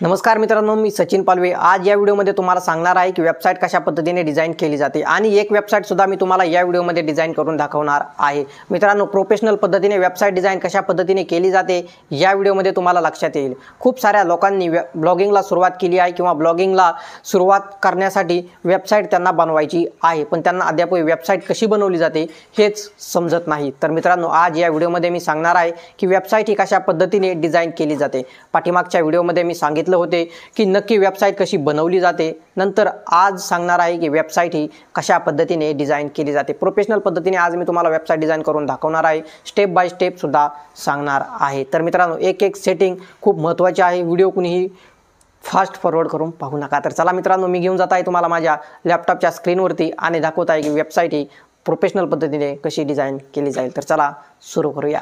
नमस्कार मित्रांनो, मी सचिन पालवे। आज या व्हिडिओमध्ये तुम्हाला सांगणार आहे की वेबसाईट कशा पद्धतीने डिझाइन केली जाते आणि एक वेबसाईट सुद्धा मी तुम्हाला या व्हिडिओमध्ये डिझाइन करून दाखवणार आहे। मित्रांनो, प्रोफेशनल पद्धतीने वेबसाईट डिझाइन कशा पद्धतीने केली जाते या व्हिडिओमध्ये तुम्हाला लक्षात येईल। खूप साऱ्या लोकांनी ब्लॉगिंगला सुरुवात केली आहे किंवा ब्लॉगिंगला सुरुवात करण्यासाठी वेबसाईट त्यांना बनवायची आहे, पण त्यांना अद्याप वेबसाईट कशी बनवली जाते हेच समजत नाही। तर मित्रांनो, आज या व्हिडिओमध्ये मी सांगणार आहे की वेबसाईट ही कशा पद्धतीने डिझाइन केली जाते। पाठीमागच्या व्हिडिओमध्ये मी सांगितलं होते की नक्की वेबसाईट कशी बनवली जाते। नंतर आज सांगणार आहे की वेबसाईट ही कशा पद्धतीने डिझाइन केली जाते। प्रोफेशनल पद्धतीने आज मी तुम्हाला वेबसाईट डिझाइन करून दाखवणार आहे, स्टेप बाय स्टेप सुद्धा सांगणार आहे। तर मित्रांनो, एक सेटिंग खूप महत्त्वाची आहे। व्हिडिओ कुणीही फास्ट फॉरवर्ड करून पाहू नका। तर चला मित्रांनो, मी घेऊन जात आहे तुम्हाला माझ्या लॅपटॉपच्या स्क्रीनवरती आणि दाखवत आहे की वेबसाईट ही प्रोफेशनल पद्धतीने कशी डिझाइन केली जाईल। तर चला सुरू करूया।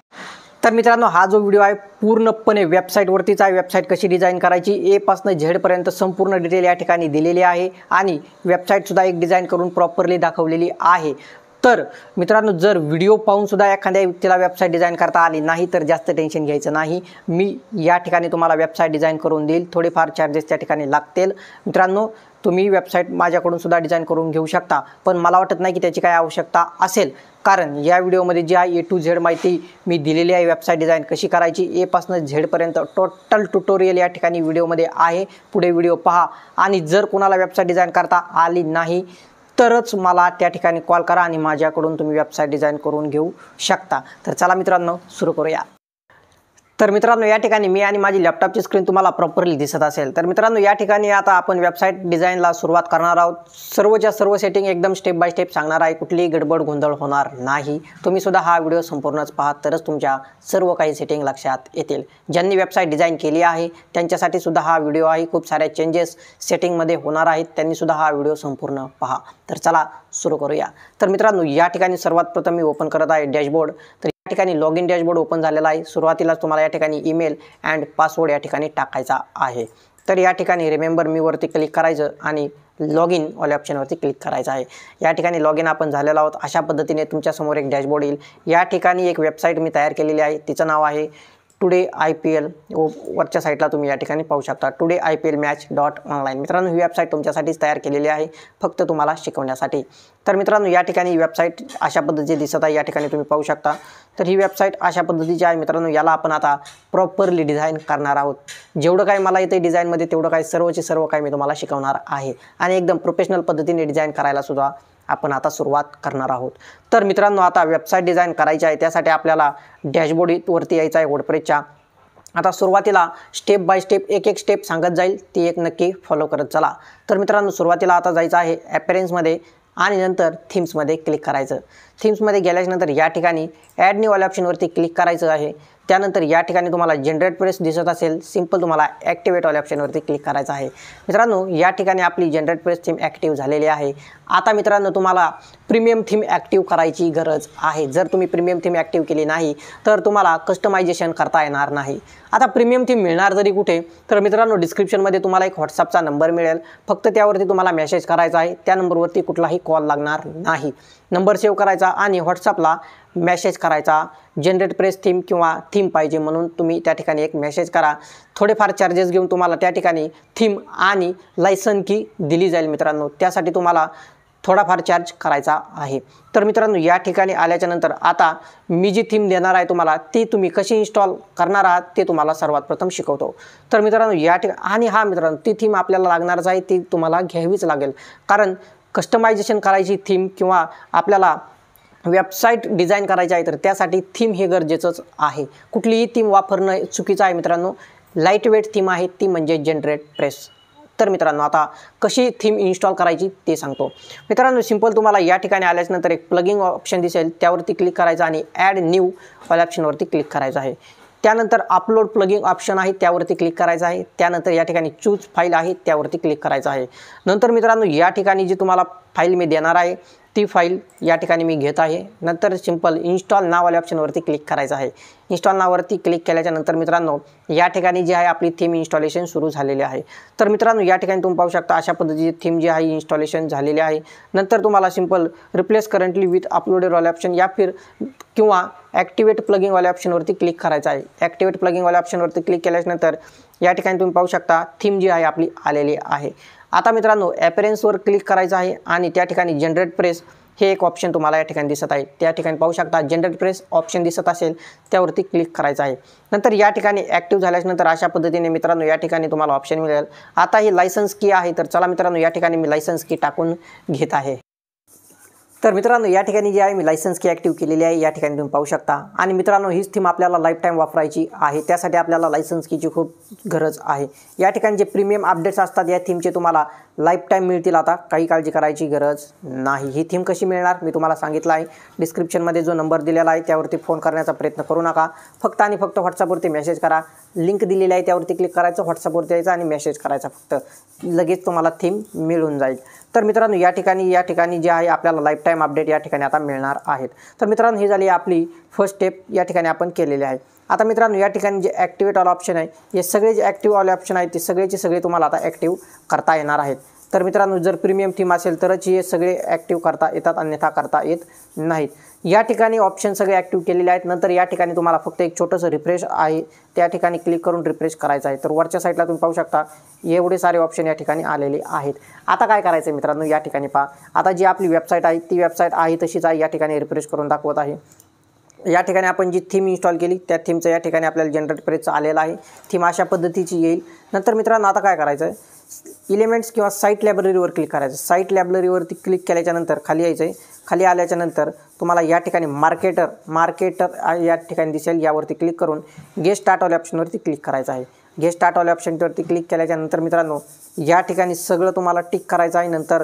तर मित्रांनो, हा जो व्हिडिओ आहे पूर्णपणे वेबसाईटवरतीच आहे। वेबसाईट कशी डिझाइन करायची ए पासून झेड पर्यंत संपूर्ण डिटेल या ठिकाणी दिलेली आहे आणि वेबसाईट सुद्धा एक डिझाइन करून प्रॉपरली दाखवलेली आहे। तर मित्रांनो, जर व्हिडिओ पाहून सुद्धा एखाद्या व्यक्तीला वेबसाईट डिझाइन करता आली नाही तर जास्त टेन्शन घ्यायचं नाही। मी या ठिकाणी तुम्हाला वेबसाईट डिझाइन करून देईल, थोडेफार चार्जेस त्या ठिकाणी लागतील। मित्रांनो, तुम्ही वेबसाईट माझ्याकडून सुद्धा डिझाइन करून घेऊ शकता, पण मला वाटत नाही की त्याची काय आवश्यकता असेल, कारण या व्हिडिओमध्ये जी आहे ए टू झेड माहिती मी दिलेली आहे। वेबसाईट डिझाइन कशी करायची ए पासून झेड पर्यंत टोटल ट्युटोरियल या ठिकाणी व्हिडिओमध्ये आहे। पुढे व्हिडिओ पहा आणि जर कोणाला वेबसाईट डिझाइन करता आली नाही तरच मला त्या ठिकाणी कॉल करा आणि माझ्याकडून तुम्ही वेबसाईट डिझाइन करून घेऊ शकता। तर चला मित्रांनो, सुरू करूया। तर मित्रांनो, या ठिकाणी मी आणि माझी लॅपटॉपची स्क्रीन तुम्हाला प्रॉपरली दिसत असेल। तर मित्रांनो, या ठिकाणी आता आपण वेबसाईट डिझाइनला सुरुवात करणार आहोत। सर्वच्या सर्व सेटिंग एकदम स्टेप बाय स्टेप सांगणार आहे, कुठलीही गडबड गोंधळ होणार नाही। तुम्ही सुद्धा हा व्हिडिओ संपूर्णच पहा, तरच तुमच्या सर्व काही सेटिंग लक्षात येतील। ज्यांनी वेबसाईट डिझाइन केली आहे त्यांच्यासाठी सुद्धा हा व्हिडिओ आहे। खूप साऱ्या चेंजेस सेटिंगमध्ये होणार आहेत, त्यांनी सुद्धा हा व्हिडिओ संपूर्ण पहा। तर चला सुरू करूया। तर मित्रांनो, या ठिकाणी सर्वात प्रथम मी ओपन करत आहे डॅशबोर्ड। तर या ठिकाणी लॉग इन डॅशबोर्ड ओपन झालेला आहे। सुरुवातीलाच तुम्हाला या ठिकाणी ईमेल अँड पासवर्ड या ठिकाणी टाकायचा आहे। तर या ठिकाणी रिमेंबर मी वरती क्लिक करायचं आणि लॉग इन वाल्या ऑप्शनवरती क्लिक करायचं आहे। या ठिकाणी लॉग इन आपण झालेलो आहोत। अशा पद्धतीने तुमच्यासमोर एक डॅशबोर्ड येईल। या ठिकाणी एक वेबसाईट मी तयार केलेली आहे, तिचं नाव आहे टुडे IPL। वरच्या साईडला तुम्ही या ठिकाणी पाहू शकता टुडे IPL match.online। मित्रांनो, ही वेबसाईट तुमच्यासाठीच तयार केलेली आहे, फक्त तुम्हाला शिकवण्यासाठी। तर मित्रांनो, या ठिकाणी वेबसाईट अशा पद्धतीची दिसत आहे, या ठिकाणी तुम्ही पाहू शकता। तर ही वेबसाईट अशा पद्धतीची आहे मित्रांनो। याला आपण आता प्रॉपरली डिझाइन करणार आहोत। जेवढं काही मला येते डिझाईनमध्ये तेवढं काही सर्वचे सर्व काही मी तुम्हाला शिकवणार आहे आणि एकदम प्रोफेशनल पद्धतीने डिझाइन करायला सुद्धा आपण आता सुरुवात करणार आहोत। तर मित्रांनो, आता वेबसाईट डिझाइन करायची आहे, त्यासाठी आपल्याला डॅशबोर्डवरती यायचं आहे वर्डप्रेसच्या। आता सुरुवातीला स्टेप बाय स्टेप एक स्टेप सांगत जाईल, ती एक नक्की फॉलो करत चला। तर मित्रांनो, सुरुवातीला आता जायचं आहे अपीअरन्समध्ये आणि नंतर थीम्समध्ये क्लिक करायचं। थीम्समध्ये गेल्यानंतर या ठिकाणी ॲड न्यू वाल्या ऑप्शनवरती क्लिक करायचं आहे। त्यानंतर या ठिकाणी तुम्हाला जनरेट प्रेस दिसत असेल, सिंपल तुम्हाला ॲक्टिवेट वाल्या ऑप्शनवरती क्लिक करायचं आहे। मित्रांनो, या ठिकाणी आपली जनरेट प्रेस थीम ॲक्टिव्ह झालेली आहे। आता मित्रांनो, तुम्हाला प्रीमियम थीम ॲक्टिव्ह करायची गरज आहे। जर तुम्ही प्रीमियम थीम ॲक्टिव्ह केली नाही तर तुम्हाला कस्टमायझेशन करता येणार नाही। आता प्रीमियम थीम मिळणार तरी कुठे, तर मित्रांनो डिस्क्रिप्शनमध्ये तुम्हाला एक व्हॉट्सअपचा नंबर मिळेल, फक्त त्यावरती तुम्हाला मेसेज करायचा आहे। त्या नंबरवरती कुठलाही कॉल लागणार नाही। नंबर सेव्ह करायचा आणि व्हॉट्सअपला मेसेज करायचा, जनरेट प्रेस थीम किंवा थीम पाहिजे म्हणून तुम्ही त्या ठिकाणी एक मेसेज करा। थोडेफार चार्जेस घेऊन तुम्हाला त्या ठिकाणी थीम आणि लायसन की दिली जाईल। मित्रांनो, त्यासाठी तुम्हाला थोडाफार चार्ज करायचा आहे। तर मित्रांनो, या ठिकाणी आल्याच्या नंतर आता मी जी थीम देणार आहे तुम्हाला, ती तुम्ही कशी इन्स्टॉल करणार आहात ते तुम्हाला सर्वात प्रथम शिकवतो। तर मित्रांनो, या ठिकाणी आणि हा मित्रांनो, ती थीम आपल्याला लागणारच आहे, ती तुम्हाला घ्यावीच लागेल, कारण कस्टमायझेशन करायची थीम किंवा आपल्याला वेबसाईट डिझाइन करायची आहे तर त्यासाठी थीम हे गरजेचंच आहे। कुठलीही थीम वापरणं चुकीचं आहे मित्रांनो। लाईट वेट थीम आहे ती म्हणजे जनरेट प्रेस। तर मित्रांनो, आता कशी थीम इन्स्टॉल करायची ते सांगतो। मित्रांनो, सिंपल तुम्हाला या ठिकाणी आल्यानंतर एक प्लगिंग ऑप्शन दिसेल, त्यावरती क्लिक करायचं आणि ॲड न्यू वाल्या ऑप्शनवरती क्लिक करायचं आहे। त्यानंतर अपलोड प्लगिंग ऑप्शन आहे, त्यावरती क्लिक करायचं आहे। त्यानंतर या ठिकाणी चूज फाईल आहे, त्यावरती क्लिक करायचं आहे। नंतर मित्रांनो, या ठिकाणी जी तुम्हाला फाईल मी देणार आहे ती फाईल या ठिकाणी मी घेत आहे। नंतर सिंपल इन्स्टॉल नाव वाल्या ऑप्शनवरती क्लिक करायचं आहे। इन्स्टॉल नाववरती क्लिक केल्याच्या नंतर मित्रांनो, या ठिकाणी जी आहे आपली थीम इन्स्टॉलेशन सुरू झालेली आहे। तर मित्रांनो, या ठिकाणी तुम्ही पाहू शकता अशा पद्धतीची थीम जी आहे इन्स्टॉलेशन झालेली आहे। नंतर तुम्हाला simple replace currently with uploaded वाल्या ऑप्शन या फिर किंवा ॲक्टिवेट प्लगिंग वाल्या ऑप्शनवरती क्लिक करायचं आहे। ॲक्टिवेट प्लगिंग वाल्या ऑप्शनवरती क्लिक केल्यानंतर या ठिकाणी तुम्ही पाहू शकता थीम जी आहे आपली आलेली आहे। आता मित्रांनो अपीअरन्सवर क्लिक करायचं आहे आणि त्या ठिकाणी जनरेट प्रेस हे एक ऑप्शन तुम्हाला या ठिकाणी दिसत आहे। त्या ठिकाणी पाहू शकता जनरेट प्रेस ऑप्शन दिसत असेल त्यावरती क्लिक करायचं आहे। नंतर या ठिकाणी ॲक्टिव्ह झाल्यानंतर अशा पद्धतीने मित्रांनो या ठिकाणी तुम्हाला ऑप्शन मिळेल। आता ही लायसन्स की आहे, तर चला मित्रांनो या ठिकाणी मी लायसन्स की टाकून घेत आहे। तर मित्रांनो या ठिकाणी जी आहे मी लायसन्स की ॲक्टिव्ह केलेली आहे, या ठिकाणी तुम्ही पाहू शकता। आणि मित्रांनो हीच थीम आपल्याला लाईफ टाईम वापरायची आहे, त्यासाठी आपल्याला लायसन्स कीची खूप गरज आहे। या ठिकाणी जे प्रीमियम अपडेट्स असतात या थीमचे तुम्हाला लाईफ टाईम मिळतील, आता काही काळजी करायची गरज नाही। ही थीम कशी मिळणार मी तुम्हाला सांगितलं आहे। डिस्क्रिप्शनमध्ये जो नंबर दिलेला आहे त्यावरती फोन करण्याचा प्रयत्न करू नका, फक्त आणि फक्त व्हॉट्सअपवरती मेसेज करा। लिंक दिलेली आहे त्यावरती क्लिक करायचं, व्हॉट्सअपवरती यायचं आणि मेसेज करायचा, फक्त लगेच तुम्हाला थीम मिळून जाईल। तर मित्रांनो या ठिकाणी जे आहे आपल्याला लाईफ टाईम अपडेट या ठिकाणी आता मिळणार आहेत। तर मित्रांनो ही झाली आपली फर्स्ट स्टेप या ठिकाणी आपण केलेली आहे। आता मित्रांनो या ठिकाणी जे ॲक्टिवेट ऑल ऑप्शन आहे, हे सगळे जे ॲक्टिव्ह ऑल ऑप्शन आहेत ते सगळेचे सगळे तुम्हाला आता ॲक्टिव्ह करता येणार आहेत। तर मित्रांनो जर प्रीमियम थीम असेल तरच हे सगळे ॲक्टिव्ह करता येतात, अन्यथा करता येत नाहीत। या ठिकाणी ऑप्शन सगळे ॲक्टिव्ह केलेले आहेत। नंतर या ठिकाणी तुम्हाला फक्त एक छोटंसं रिफ्रेश आहे, त्या ठिकाणी क्लिक करून रिफ्रेश करायचं आहे। तर वरच्या साईडला तुम्ही पाहू शकता एवढे सारे ऑप्शन या ठिकाणी आलेले आहेत। आता काय करायचं आहे मित्रांनो, या ठिकाणी पहा, आता जी आपली वेबसाईट आहे ती वेबसाईट आहे तशीच आहे, या ठिकाणी रिफ्रेश करून दाखवत आहे। या ठिकाणी आपण जी थीम इन्स्टॉल केली त्या थीमचं या ठिकाणी आपल्याला जनरेट प्रेसचं आलेलं आहे। थीम अशा पद्धतीची येईल। नंतर मित्रांनो आता काय करायचं आहे, एलिमेंट्स किंवा साईट लायब्ररीवर क्लिक करायचं। साईट लायब्ररीवरती क्लिक केल्याच्यानंतर खाली यायचं आहे। खाली आल्याच्यानंतर तुम्हाला या ठिकाणी मार्केटर या ठिकाणी दिसेल, यावरती क्लिक करून गेट स्टार्ट ऑल ऑप्शनवरती क्लिक करायचं आहे। गेट स्टार्ट ऑल ऑप्शनवरती क्लिक केल्याच्यानंतर मित्रांनो या ठिकाणी सगळं तुम्हाला टिक करायचं आहे। नंतर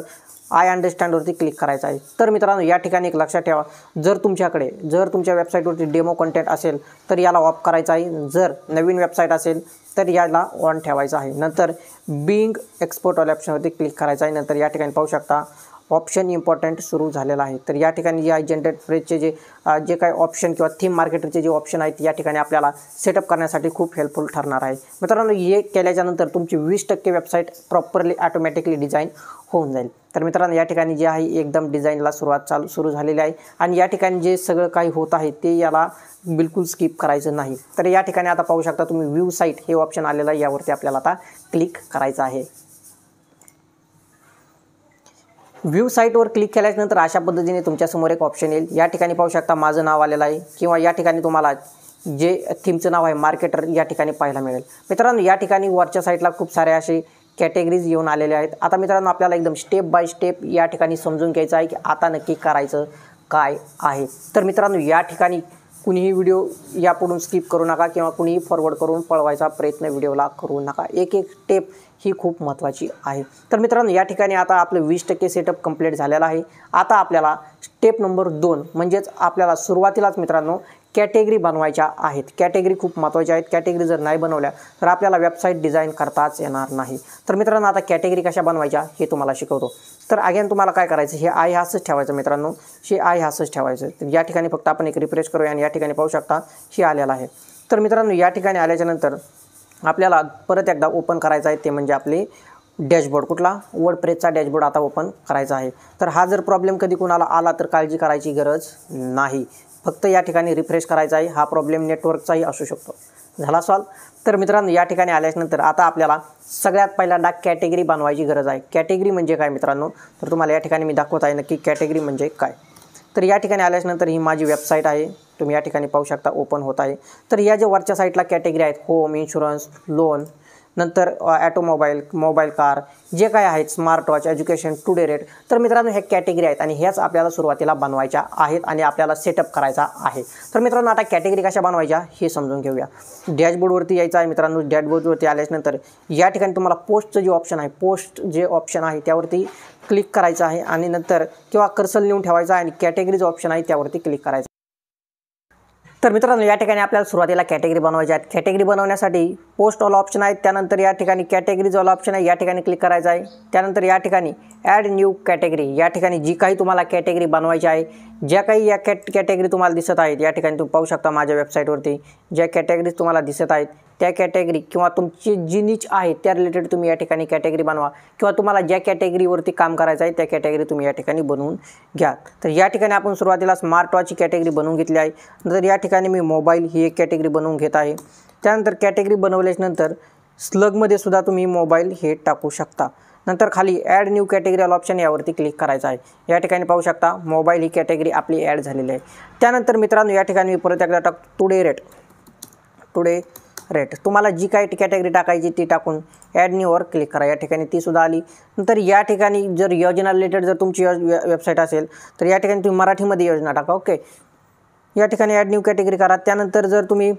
आय अंडरस्टँडवरती क्लिक करायचं आहे। तर मित्रांनो या ठिकाणी एक लक्षात ठेवा, जर तुमच्या वेबसाईटवरती डेमो कंटेंट असेल तर याला ऑफ करायचं आहे, जर नवीन वेबसाईट असेल तर याला ऑन ठेवायचं आहे। नंतर बिंग एक्सपोर्ट ऑल ऑप्शनवरती क्लिक करायचं आहे। नंतर या ठिकाणी पाहू शकता ऑप्शन इम्पॉर्टंट सुरू झालेला आहे। तर या ठिकाणी जे जनरेट प्रेसचे जे काही ऑप्शन किंवा थीम मार्केटरचे जे ऑप्शन आहेत या ठिकाणी आपल्याला सेटअप करण्यासाठी खूप हेल्पफुल ठरणार आहे। मित्रांनो हे केल्याच्यानंतर तुमची 20% वेबसाईट प्रॉपरली ऑटोमॅटिकली डिझाईन होऊन जाईल। तर मित्रांनो या ठिकाणी जे आहे एकदम डिझाईनला सुरू झालेली आहे आणि या ठिकाणी जे सगळं काही होत आहे ते याला बिलकुल स्किप करायचं नाही। तर या ठिकाणी आता पाहू शकता तुम्ही व्ह्यू साईट हे ऑप्शन आलेलं आहे, यावरती आपल्याला आता क्लिक करायचं आहे। व्ह्यू साईटवर क्लिक केल्यानंतर अशा पद्धतीने तुमच्यासमोर एक ऑप्शन येईल। या ठिकाणी पाहू शकता माझं नाव आलेलं आहे किंवा या ठिकाणी तुम्हाला जे थीमचं नाव आहे मार्केटर या ठिकाणी पाहायला मिळेल। मित्रांनो या ठिकाणी वरच्या साईडला खूप सारे असे कॅटेगरीज येऊन आलेले आहेत। आता मित्रांनो आपल्याला एकदम स्टेप बाय स्टेप या ठिकाणी समजून घ्यायचं आहे की आता नक्की करायचं काय आहे। तर मित्रांनो या ठिकाणी कुणीही व्हिडिओ यापुढून स्किप करू नका किंवा कुणीही फॉरवर्ड करून पळवायचा प्रयत्न व्हिडिओला करू नका, एक एक स्टेप ही खूप महत्त्वाची आहे। तर मित्रांनो या ठिकाणी आता आपलं 20% सेटअप कंप्लीट झालेला आहे। आता आपल्याला स्टेप नंबर 2 म्हणजेच आपल्याला सुरुवातीलाच मित्रांनो कॅटेगरी बनवायच्या आहेत। कॅटेगरी खूप महत्त्वाच्या आहेत, कॅटेगरी जर नाही बनवल्या तर आपल्याला वेबसाईट डिझाईन करताच येणार नाही। तर मित्रांनो आता कॅटेगरी कशा बनवायच्या हे तुम्हाला शिकवतो। तर अगेन तुम्हाला काय करायचं, हे आय असंच ठेवायचं मित्रांनो, हे आय असंच ठेवायचं। तर या ठिकाणी फक्त आपण एक रिफ्रेश करूया आणि या ठिकाणी पाहू शकता हे आलेलं आहे। तर मित्रांनो या ठिकाणी आल्याच्यानंतर आपल्याला परत एकदा ओपन करायचं आहे, ते म्हणजे आपले डॅशबोर्ड, कुठला वर्डप्रेसचा डॅशबोर्ड आता ओपन करायचा आहे। तर हा जर प्रॉब्लेम कधी कुणाला आला तर काळजी करायची गरज नाही, फक्त या ठिकाणी रिफ्रेश करायचा आहे। हा प्रॉब्लेम नेटवर्कचाही असू शकतो। झाला सॉल्व। तर मित्रांनो या ठिकाणी आल्यानंतर आता आपल्याला सगळ्यात पहिल्यांदा कॅटेगरी बनवायची गरज आहे। कॅटेगरी म्हणजे काय मित्रांनो, तर तुम्हाला या ठिकाणी मी दाखवत आहे नक्की कॅटेगरी म्हणजे काय। तर या ठिकाणी आल्यानंतर ही माझी वेबसाईट आहे, तुम्ही या ठिकाणी पाहू शकता ओपन होत आहे। तर या ज्या वरच्या साईडला कॅटेगरी आहेत, होम, इन्शुरन्स, लोन, नंतर ऑटोमोबाईल, मोबाईल, कार, जे काय आहेत, smart watch, education, today rate, तर मित्रांनो ह्या कॅटेगरी आहेत आणि ह्याच आपल्याला सुरुवातीला बनवायच्या आहेत आणि आपल्याला सेटअप करायचा आहे। तर मित्रांनो आता कॅटेगरी कशा बनवायच्या हे समजून घेऊया। डॅशबोर्डवरती यायचं आहे मित्रांनो। डॅशबोर्डवरती आल्यानंतर या ठिकाणी तुम्हाला पोस्टचं जे ऑप्शन आहे, पोस्ट जे ऑप्शन आहे त्यावरती क्लिक करायचं आहे आणि नंतर किंवा कर्सर नेऊन ठेवायचा आहे आणि कॅटेगरीचं ऑप्शन आहे त्यावरती क्लिक करायचं। तर मित्रांनो या ठिकाणी आपल्याला सुरुवातीला कॅटेगरी बनवायची आहे। कॅटेगरी बनवण्यासाठी पोस्ट ऑल ऑप्शन आहेत, त्यानंतर या ठिकाणी कॅटेगरीज ऑल ऑप्शन आहे, या ठिकाणी क्लिक करायचं आहे। त्यानंतर या ठिकाणी ॲड न्यू कॅटेगरी, या ठिकाणी जी काही तुम्हाला कॅटेगरी बनवायची आहे, ज्या काही या कॅटेगरी तुम्हाला दिसत आहेत या ठिकाणी तुम्ही पाहू शकता माझ्या वेबसाईटवरती ज्या कॅटेगरीज तुम्हाला दिसत आहेत त्या कॅटेगरी किंवा तुमची जी निच आहे त्या रिलेटेड तुम्ही या ठिकाणी कॅटेगरी बनवा किंवा तुम्हाला ज्या कॅटेगरीवरती काम करायचं आहे त्या कॅटेगरी तुम्ही या ठिकाणी बनवून घ्या। तर या ठिकाणी आपण सुरुवातीला स्मार्ट वॉचची कॅटेगरी बनवून घेतली आहे। नंतर या ठिकाणी मी मोबाईल ही एक कॅटेगरी बनवून घेत आहे। त्यानंतर कॅटेगरी बनवल्यानंतर स्लगमध्ये सुद्धा तुम्ही मोबाईल हे टाकू शकता। नंतर खाली ॲड न्यू कॅटेगरी ऑप्शन यावरती क्लिक करायचं आहे। या ठिकाणी पाहू शकता मोबाईल ही कॅटेगरी आपली ॲड झालेली आहे। त्यानंतर मित्रांनो या ठिकाणी मी परत एकदा टुडे रेट तुम्हाला जी काही कॅटेगरी टाकायची ती टाकून ॲड न्यूवर क्लिक करा। या ठिकाणी ती सुद्धा आली। नंतर या ठिकाणी जर योजना रिलेटेड जर तुमची वेबसाईट असेल तर या ठिकाणी तुम्ही मराठीमध्ये योजना टाका। ओके, या ठिकाणी ॲड न्यू कॅटेगरी करा। त्यानंतर जर तुम्ही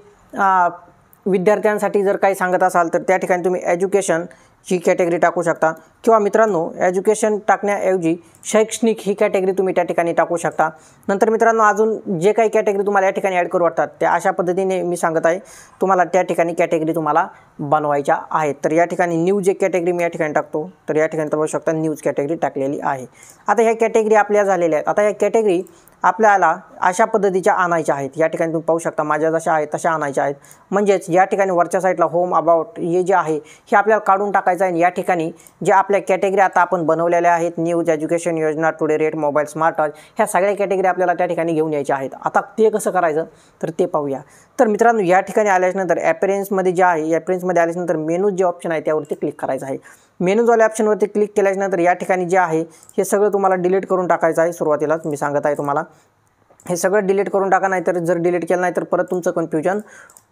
विद्यार्थ्यांसाठी जर काही सांगत असाल तर त्या ठिकाणी तुम्ही एज्युकेशन ही कॅटेगरी टाकू शकता, किंवा मित्रांनो एज्युकेशन टाकण्याऐवजी शैक्षणिक ही कॅटेगरी तुम्ही त्या ठिकाणी टाकू शकता। नंतर मित्रांनो अजून जे काही कॅटेगरी तुम्हाला या ठिकाणी ॲड करू वाटतात त्या अशा पद्धतीने मी सांगत आहे तुम्हाला त्या ठिकाणी कॅटेगरी तुम्हाला बनवायच्या आहेत। तर या ठिकाणी न्यूज एक कॅटेगरी मी या ठिकाणी टाकतो। तर या ठिकाणी पाहू शकता न्यूज कॅटेगरी टाकलेली आहे। आता ह्या कॅटेगरी आपल्या झालेल्या आहेत। आता या कॅटेगरी आपल्याला अशा पद्धतीच्या आणायच्या आहेत। या ठिकाणी तुम्ही पाहू शकता माझ्या जशा आहेत तशा आणायच्या आहेत। म्हणजेच या ठिकाणी वरच्या साईडला होम अबाउट हे जे आहे हे आपल्याला काढून टाकायचं आहे। या ठिकाणी जे आपल्या कॅटेगरी आता आपण बनवलेल्या आहेत न्यूज, एज्युकेशन, योजना, today rate, mobile, smart watch ह्या सगळ्या कॅटेगरी आपल्याला त्या ठिकाणी घेऊन यायच्या आहेत। आता ते कसं करायचं तर ते पाहूया। तर मित्रांनो या ठिकाणी आल्याच्यानंतर ॲपियरन्समध्ये जे आहे ॲपियरन्समध्ये आल्याच्यानंतर मेनूज जे ऑप्शन आहे त्यावरती क्लिक करायचं आहे। मेनूजवाल्या ऑप्शनवरती क्लिक केल्याच्यानंतर या ठिकाणी जे आहे हे सगळं तुम्हाला डिलीट करून टाकायचं आहे। सुरुवातीलाच मी सांगत आहे तुम्हाला हे सगळं डिलीट करून टाका, नाहीतर जर डिलीट केलं नाही तर परत तुमचं कन्फ्युजन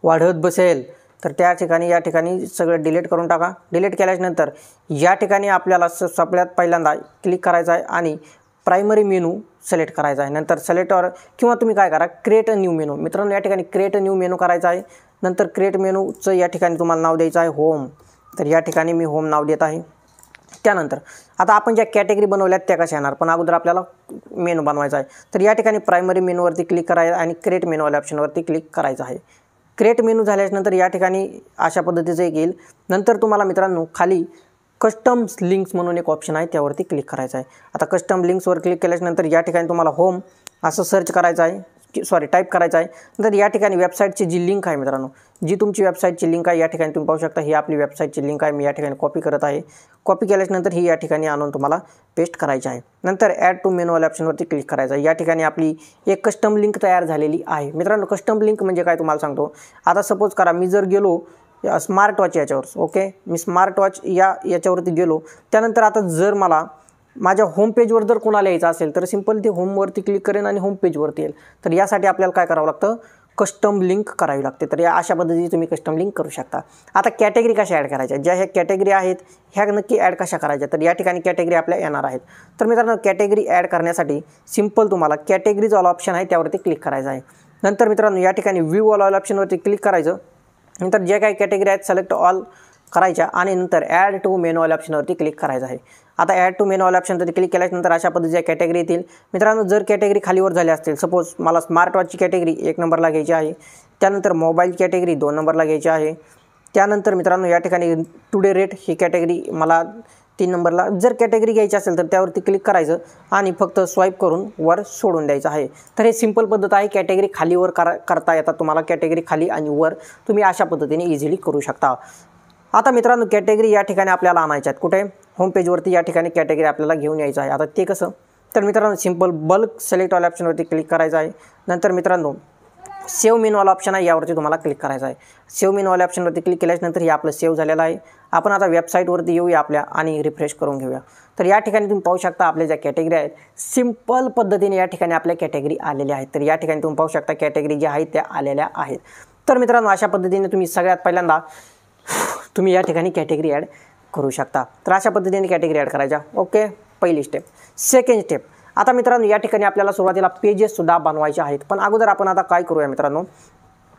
वाढत बसेल। तर त्या ठिकाणी या ठिकाणी सगळं डिलीट करून टाका। डिलीट केल्याच्यानंतर या ठिकाणी आपल्याला सगळ्यात पहिल्यांदा क्लिक करायचं आहे आणि प्रायमरी मेनू सिलेक्ट करायचा आहे। नंतर सिलेक्टवर किंवा तुम्ही काय करा क्रिएट अ न्यू मेनू। मित्रांनो या ठिकाणी क्रिएट अ न्यू मेनू करायचा आहे। नंतर क्रिएट मेनूचं या ठिकाणी तुम्हाला नाव द्यायचं आहे होम। तर या ठिकाणी मी होम नाव देत आहे। त्यानंतर आता आपण ज्या कॅटेगरी बनवल्यात त्या कशा येणार, पण अगोदर आपल्याला मेनू बनवायचा आहे। तर या ठिकाणी प्रायमरी मेनूवरती क्लिक करायचं आणि क्रिएट मेनूवाल्या ऑप्शनवरती क्लिक करायचं आहे। क्रिएट मेनू झाल्यानंतर या ठिकाणी अशा पद्धतीचं एक येईल। नंतर तुम्हाला मित्रांनो खाली कस्टम लिंक्स म्हणून एक ऑप्शन आहे त्यावरती क्लिक करायचं आहे। आता कस्टम लिंक्सवर क्लिक केल्यानंतर या ठिकाणी तुम्हाला होम असं सर्च करायचं आहे, टाईप करायचं आहे। नंतर या ठिकाणी वेबसाईटची जी लिंक आहे मित्रांनो, जी तुमची वेबसाईटची लिंक आहे या ठिकाणी तुम्ही पाहू शकता ही आपली वेबसाईटची लिंक आहे। मी या ठिकाणी कॉपी करत आहे। कॉपी केल्यानंतर ही या ठिकाणी आणून तुम्हाला पेस्ट करायची आहे। नंतर ॲड टू मेनूवाल्या ऑप्शनवरती क्लिक करायचं आहे। या ठिकाणी आपली एक कस्टम लिंक तयार झालेली आहे। मित्रांनो कस्टम लिंक म्हणजे काय तुम्हाला सांगतो। आता सपोज करा मी जर गेलो स्मार्ट वॉच याच्यावर, ओके मी स्मार्ट वॉच याच्यावरती गेलो, त्यानंतर आता जर मला माझ्या होम पेजवर जर कोणाला यायचं असेल तर सिंपल ते होमवरती क्लिक करेन आणि होम पेजवरती येईल। तर यासाठी आपल्याला काय करावं लागतं कस्टम लिंक करावी लागते। तर या अशा पद्धतीने तुम्ही कस्टम लिंक करू शकता। आता कॅटेगरी कशा ॲड करायच्या, ज्या ह्या कॅटेगरी आहेत ह्या नक्की ॲड कशा करायच्या, तर या ठिकाणी कॅटेगरी आपल्या येणार आहेत। तर मित्रांनो कॅटेगरी ॲड करण्यासाठी सिंपल तुम्हाला कॅटेगरीजवाला ऑप्शन आहे त्यावरती क्लिक करायचं आहे। नंतर मित्रांनो या ठिकाणी व्ह्यू ऑल ऑप्शनवरती क्लिक करायचं। नंतर जे काही कॅटेगरी आहेत सिलेक्ट ऑल करायच्या आणि नंतर ॲड टू मेनूवाल्या ऑप्शनवरती क्लिक करायचं आहे। आता ॲड टू मेनूवाल्या ऑप्शनवरती क्लिक केल्यानंतर अशा पद्धतीच्या कॅटेगरी येतील। मित्रांनो जर कॅटेगरी खालीवर झाल्या असतील, सपोज मला स्मार्ट वॉचची कॅटेगरी 1 नंबरला घ्यायची आहे, त्यानंतर मोबाईल कॅटेगरी 2 नंबरला घ्यायची आहे, त्यानंतर मित्रांनो या ठिकाणी टुडे रेट ही कॅटेगरी मला 3 नंबरला जर कॅटेगरी घ्यायची असेल तर त्यावरती क्लिक करायचं आणि फक्त स्वाईप करून वर सोडून द्यायचं आहे। तर हे सिंपल पद्धत आहे, कॅटेगरी खालीवर करता येतात तुम्हाला। कॅटेगरी खाली आणि वर तुम्ही अशा पद्धतीने इझिली करू शकता। आता मित्रांनो कॅटेगरी या ठिकाणी आपल्याला आणायच्या आहेत कुठे होम पेजवरती, या ठिकाणी कॅटेगरी आपल्याला घेऊन यायचं आहे। आता ते कसं तर मित्रांनो सिंपल बल्क सिलेक्ट ऑल ऑप्शनवरती क्लिक करायचं आहे। नंतर मित्रांनो सेव्ह मेनूवाला ऑप्शन आहे यावरती तुम्हाला क्लिक करायचं आहे। सेव्ह मेनूवाल्या ऑप्शनवरती क्लिक केल्यानंतर हे आपलं सेव्ह झालेलं आहे। आपण आता वेबसाईटवरती येऊया आपल्या आणि रिफ्रेश करून घेऊया। तर या ठिकाणी तुम्ही पाहू शकता आपल्या ज्या कॅटेगरी आहेत सिंपल पद्धतीने या ठिकाणी आपल्या कॅटेगरी आलेल्या आहेत। तर या ठिकाणी तुम्ही पाहू शकता कॅटेगरी ज्या आहेत त्या आलेल्या आहेत। तर मित्रांनो अशा पद्धतीने तुम्ही सगळ्यात पहिल्यांदा तुम्ही या ठिकाणी कॅटेगरी ॲड करू शकता। तर अशा पद्धतीने कॅटेगरी ॲड करायच्या। ओके पहिली स्टेप। सेकंड स्टेप, आता मित्रांनो या ठिकाणी आपल्याला सुरुवातीला पेजेससुद्धा बनवायचे आहेत, पण अगोदर आपण आता काय करूया मित्रांनो,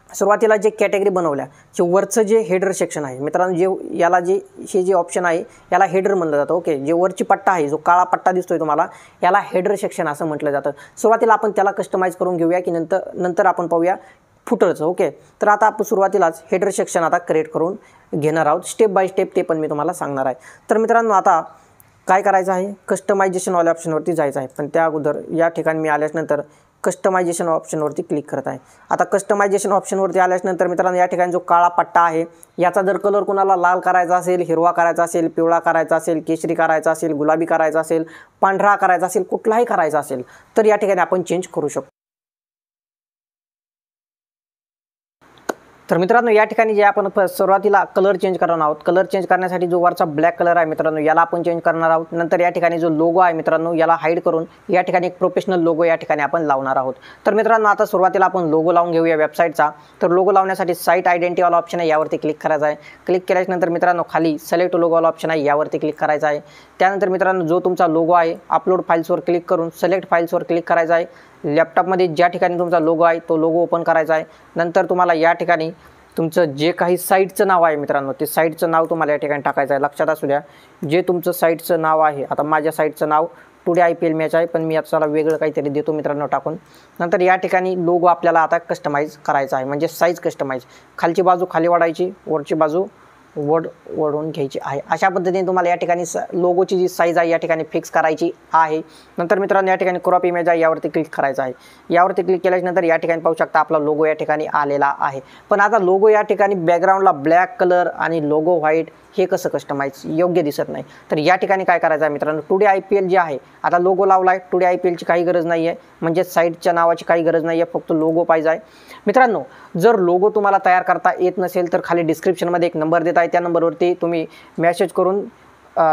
सुरुवातीला जे कॅटेगरी बनवल्या जे वरचं जे हेडर सेक्शन आहे मित्रांनो, जे याला हे जे ऑप्शन आहे याला हेडर म्हणलं जातं। ओके जे वरची पट्टा आहे जो काळा पट्टा दिसतोय तुम्हाला याला हेडर सेक्शन असं म्हटलं जातं। सुरुवातीला आपण त्याला कस्टमाइज करून घेऊया की नंतर आपण पाहूया फुटरचं। ओके तर आता आपण सुरुवातीलाच हेडर सेक्शन आता क्रिएट करून घेणार आहोत स्टेप बाय स्टेप, ते पण मी तुम्हाला सांगणार आहे। तर मित्रांनो आता काय करायचं आहे कस्टमायझेशन वाल्या ऑप्शनवरती जायचं आहे, पण त्या अगोदर या ठिकाणी मी आल्यानंतर कस्टमायझेशन ऑप्शनवरती क्लिक करत आहे। आता कस्टमायझेशन ऑप्शनवरती आल्यानंतर मित्रांनो या ठिकाणी जो काळा पट्टा आहे याचा जर कलर कोणाला लाल करायचा असेल, हिरवा करायचा असेल, पिवळा करायचा असेल, केशरी करायचा असेल, गुलाबी करायचा असेल, पांढरा करायचा असेल, कुठलाही करायचा असेल तर या ठिकाणी आपण चेंज करू शकतो। तर मित्रांनो या ठिकाणी जे आपण सुरुवातीला कलर चेंज करणार आहोत, कलर चेंज करण्यासाठी जो वरचा ब्लॅक कलर आहे मित्रांनो याला आपण चेंज करणार आहोत। नंतर या ठिकाणी जो लोगो आहे मित्रांनो याला हाईड करून या ठिकाणी एक प्रोफेशनल लोगो या ठिकाणी आपण लावणार आहोत। तर मित्रांनो आता सुरुवातीला आपण लोगो लावून घेऊया वेबसाईटचा। तर लोगो लावण्यासाठी साईट आयडेंटिटी वाला ऑप्शन आहे यावरती क्लिक करायचं आहे। क्लिक केल्यानंतर मित्रांनो खाली सिलेक्ट लोगो वाला ऑप्शन आहे यावरती क्लिक करायचं आहे। त्यानंतर मित्रांनो जो तुमचा लोगो आहे अपलोड फाईल्सवर क्लिक करून सिलेक्ट फाईल्सवर क्लिक करायचं आहे। लॅपटॉपमध्ये ज्या ठिकाणी तुमचा लोगो आहे तो लोगो ओपन करायचा आहे। नंतर तुम्हाला या ठिकाणी तुमचं जे काही साईटचं नाव आहे मित्रांनो ते साईटचं नाव तुम्हाला या ठिकाणी टाकायचं आहे। लक्षात असू द्या जे तुमचं साईटचं नाव आहे, आता माझ्या साईटचं नाव टुडे IPL मॅच आहे, पण मी आता वेगळं काहीतरी देतो मित्रांनो टाकून। नंतर या ठिकाणी लोगो आपल्याला आता कस्टमाइज करायचा आहे, म्हणजे साईज कस्टमाइज। खालची बाजू खाली वाढायची, वरची बाजू वळून घ्यायची आहे। अशा पद्धतीने तुम्हाला या ठिकाणी लोगोची जी साईज आहे या ठिकाणी फिक्स करायची आहे। नंतर मित्रांनो या ठिकाणी क्रॉप इमेज आहे यावरती क्लिक करायचं आहे। यावरती क्लिक केल्यानंतर या ठिकाणी पाहू शकता आपला लोगो या ठिकाणी आलेला आहे। पण आता लोगो या ठिकाणी बॅकग्राऊंडला ब्लॅक कलर आणि लोगो व्हाईट हे कसं कस्टमाइज योग्य दिसत नाही। तर या ठिकाणी काय करायचं आहे मित्रांनो, टुडे IPL जे आहे, आता लोगो लावलाय टुडे IPLची काही गरज नाही आहे, म्हणजे साईटच्या नावाची काही गरज नाही आहे, फक्त लोगो पाहिजे आहे। मित्रांनो जर लोगो तुम्हाला तयार करता येत नसेल तर खाली डिस्क्रिप्शनमध्ये एक नंबर देत आहे, त्या नंबरवरती तुम्ही मेसेज करून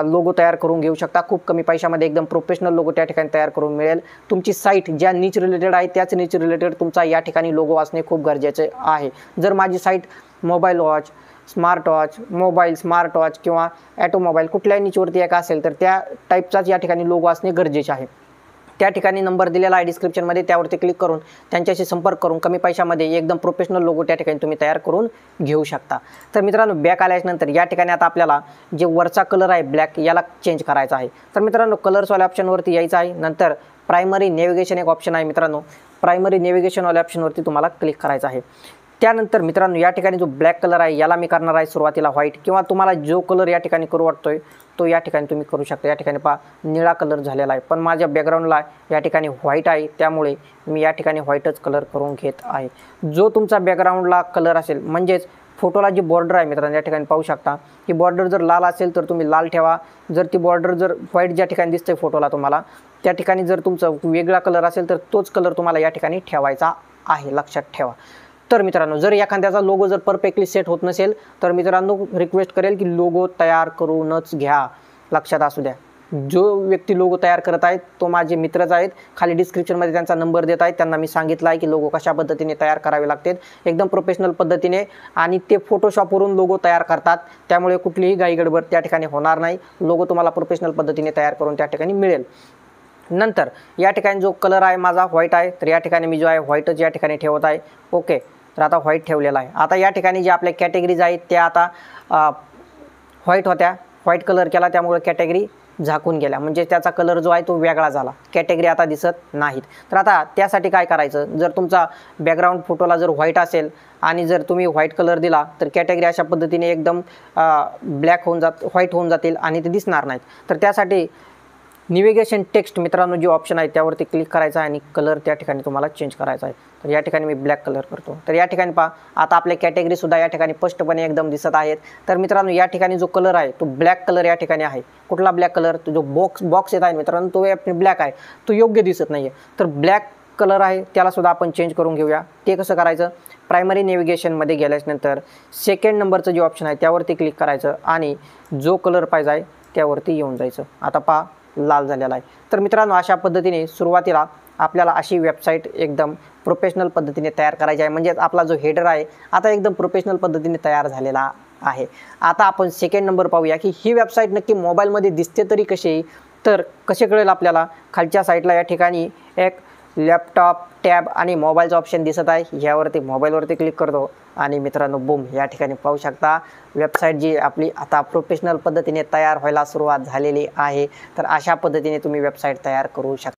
लोगो तयार करून घेऊ शकता। खूप कमी पैशामध्ये एकदम प्रोफेशनल लोगो त्या ठिकाणी तयार करून मिळेल। तुमची साईट ज्या नीच रिलेटेड आहे त्याच नीच रिलेटेड तुमचा या ठिकाणी लोगो असणे खूप गरजेचे आहे। जर माझी site mobile watch, smart watch, mobile smart watch किंवा ॲटोमोबाईल कुठल्याही नीचवरती एक असेल तर त्या टाईपचाच या ठिकाणी लोगो असणे गरजेचे आहे। त्या ठिकाणी नंबर दिलेला आहे डिस्क्रिप्शनमध्ये, त्यावरती क्लिक करून त्यांच्याशी संपर्क करून कमी पैशामध्ये एकदम प्रोफेशनल लोगो त्या ठिकाणी तुम्ही तयार करून घेऊ शकता। तर मित्रांनो बॅक आल्यानंतर या ठिकाणी आता आपल्याला जे वरचा कलर आहे ब्लॅक याला चेंज करायचा आहे। तर मित्रांनो कलर्सवाल्या ऑप्शनवरती यायचं आहे। नंतर प्रायमरी नेव्हिगेशन एक ऑप्शन आहे मित्रांनो, प्रायमरी नेव्हिगेशनवाल्या ऑप्शनवरती तुम्हाला क्लिक करायचं आहे। त्यानंतर मित्रांनो या ठिकाणी जो ब्लॅक कलर आहे याला मी करणार आहे सुरुवातीला व्हाईट, किंवा तुम्हाला जो कलर या ठिकाणी करू वाटतोय तो या ठिकाणी तुम्ही करू शकता। या ठिकाणी पहा निळा कलर झालेला आहे, पण माझ्या बॅकग्राऊंडला या ठिकाणी व्हाईट आहे, त्यामुळे मी या ठिकाणी व्हाईटच कलर करून घेत आहे। जो तुमचा बॅकग्राऊंडला कलर असेल, म्हणजेच फोटोला जी बॉर्डर आहे मित्रांनो या ठिकाणी पाहू शकता, ही बॉर्डर जर लाल असेल तर तुम्ही लाल ठेवा। जर ती बॉर्डर जर व्हाईट ज्या ठिकाणी दिसते फोटोला तुम्हाला, त्या ठिकाणी जर तुमचा वेगळा कलर असेल तर तोच कलर तुम्हाला या ठिकाणी ठेवायचा आहे, लक्षात ठेवा। तर मित्रांनो जर एखाद्याचा लोगो जर परफेक्टली सेट होत नसेल तर मित्रांनो रिक्वेस्ट करेल की लोगो तयार करूनच घ्या, लक्षात असू द्या। जो व्यक्ती लोगो तयार करत आहेत तो माझे मित्रच आहेत, खाली डिस्क्रिप्शनमध्ये त्यांचा नंबर देत आहेत, त्यांना मी सांगितलं आहे की लोगो कशा पद्धतीने तयार करावे लागतात एकदम प्रोफेशनल पद्धतीने, आणि ते फोटोशॉपवरून लोगो तयार करतात, त्यामुळे कुठलीही घाईगडबड त्या ठिकाणी होणार नाही। लोगो तुम्हाला प्रोफेशनल पद्धतीने तयार करून त्या ठिकाणी मिळेल। नंतर या ठिकाणी जो कलर आहे माझा व्हाईट आहे, तर या ठिकाणी मी जो आहे व्हाईटच या ठिकाणी ठेवत आहे। ओके, तर आता व्हाईट ठेवलेला आहे। आता या ठिकाणी जे आपल्या कॅटेगरीज आहेत त्या आता व्हाईट होत्या, व्हाईट कलर केला त्यामुळे कॅटेगरी झाकून गेल्या, म्हणजे त्याचा कलर जो आहे तो वेगळा झाला, कॅटेगरी आता दिसत नाहीत। तर आता त्यासाठी काय करायचं, जर तुमचा बॅकग्राऊंड फोटोला जर व्हाईट असेल आणि जर तुम्ही व्हाईट कलर दिला तर कॅटेगरी अशा पद्धतीने एकदम ब्लॅक होऊन व्हाईट होऊन जातील आणि ते दिसणार नाहीत। तर त्यासाठी नेव्हिगेशन टेक्स्ट मित्रांनो जे ऑप्शन आहे त्यावरती क्लिक करायचं आहे आणि कलर त्या ठिकाणी तुम्हाला चेंज करायचा आहे। तर या ठिकाणी मी ब्लॅक कलर करतो। तर या ठिकाणी पहा आता आपल्या कॅटेगरीसुद्धा या ठिकाणी स्पष्टपणे एकदम दिसत आहेत। तर मित्रांनो या ठिकाणी जो कलर आहे तो ब्लॅक कलर या ठिकाणी आहे। कुठला ब्लॅक कलर, तो जो बॉक्स येत आहे मित्रांनो तो ब्लॅक आहे, तो योग्य दिसत नाही आहे। तर ब्लॅक कलर आहे त्यालासुद्धा आपण चेंज करून घेऊया। ते कसं करायचं, प्रायमरी नेव्हिगेशनमध्ये गेल्यानंतर सेकंड नंबरचं जे ऑप्शन आहे त्यावरती क्लिक करायचं आणि जो कलर पाहिजे आहे त्यावरती येऊन जायचं। आता पहा लाल झालेला आहे। तर मित्रांनो अशा पद्धतीने सुरुवातीला आपल्याला अशी वेबसाईट एकदम प्रोफेशनल पद्धतीने तयार करायची आहे, म्हणजेच आपला जो हेडर आहे आता एकदम प्रोफेशनल पद्धतीने तयार झालेला आहे। आता आपण सेकंड नंबर पाहूया की ही वेबसाईट नक्की मोबाईलमध्ये दिसते तरी कशी, तर कसे कळेल आपल्याला, खालच्या साईडला या ठिकाणी एक लॅपटॉप टॅब आणि मोबाईलचा ऑप्शन दिसत आहे, यावरती मोबाईलवरती क्लिक करतो आणि मित्रांनो बूम या ठिकाणी पाहू शकता वेबसाईट जी आपली आता प्रोफेशनल पद्धतीने तयार व्हायला सुरुवात झालेली आहे। तर अशा पद्धतीने तुम्ही वेबसाईट तयार करू शकता।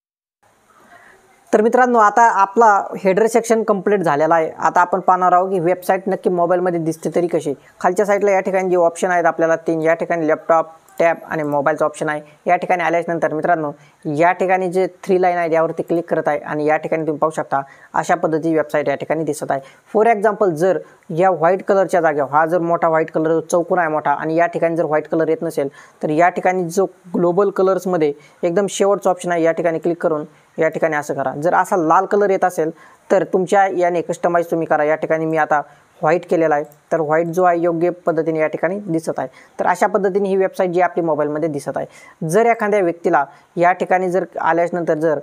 तर मित्रांनो आता आपला हेडर सेक्शन कंप्लीट झालेला आहे। आता आपण पाहणार आहोत की वेबसाईट नक्की मोबाईलमध्ये दिसते तरी कशी। खालच्या साईडला या ठिकाणी जे ऑप्शन आहेत आपल्याला तीन, या ठिकाणी लॅपटॉप टॅब आणि मोबाईलचा ऑप्शन आहे। या ठिकाणी आल्यानंतर मित्रांनो या ठिकाणी जे 3 लाईन आहे यावरती क्लिक करत आहे आणि या ठिकाणी तुम्ही पाहू शकता अशा पद्धतीची वेबसाईट या ठिकाणी दिसत आहे। फॉर एक्झाम्पल जर या व्हाईट कलरच्या जागेवर हा जर मोठा व्हाईट कलर चौकोन आहे मोठा आणि या ठिकाणी जर व्हाईट कलर येत नसेल तर या ठिकाणी जो ग्लोबल कलर्समध्ये एकदम शेवटचा ऑप्शन आहे या ठिकाणी क्लिक करून या ठिकाणी असं करा। जर असा लाल कलर येत असेल तर तुमच्या याने कस्टमाइज तुम्ही करा। या ठिकाणी मी आता व्हाईट केलेला आहे, तर व्हाईट जो आहे योग्य पद्धतीने या ठिकाणी दिसत आहे. तर अशा पद्धतीने ही वेबसाईट जी आपली मोबाईलमध्ये दिसत आहे. जर एखाद्या व्यक्तीला या ठिकाणी जर आल्यानंतर जर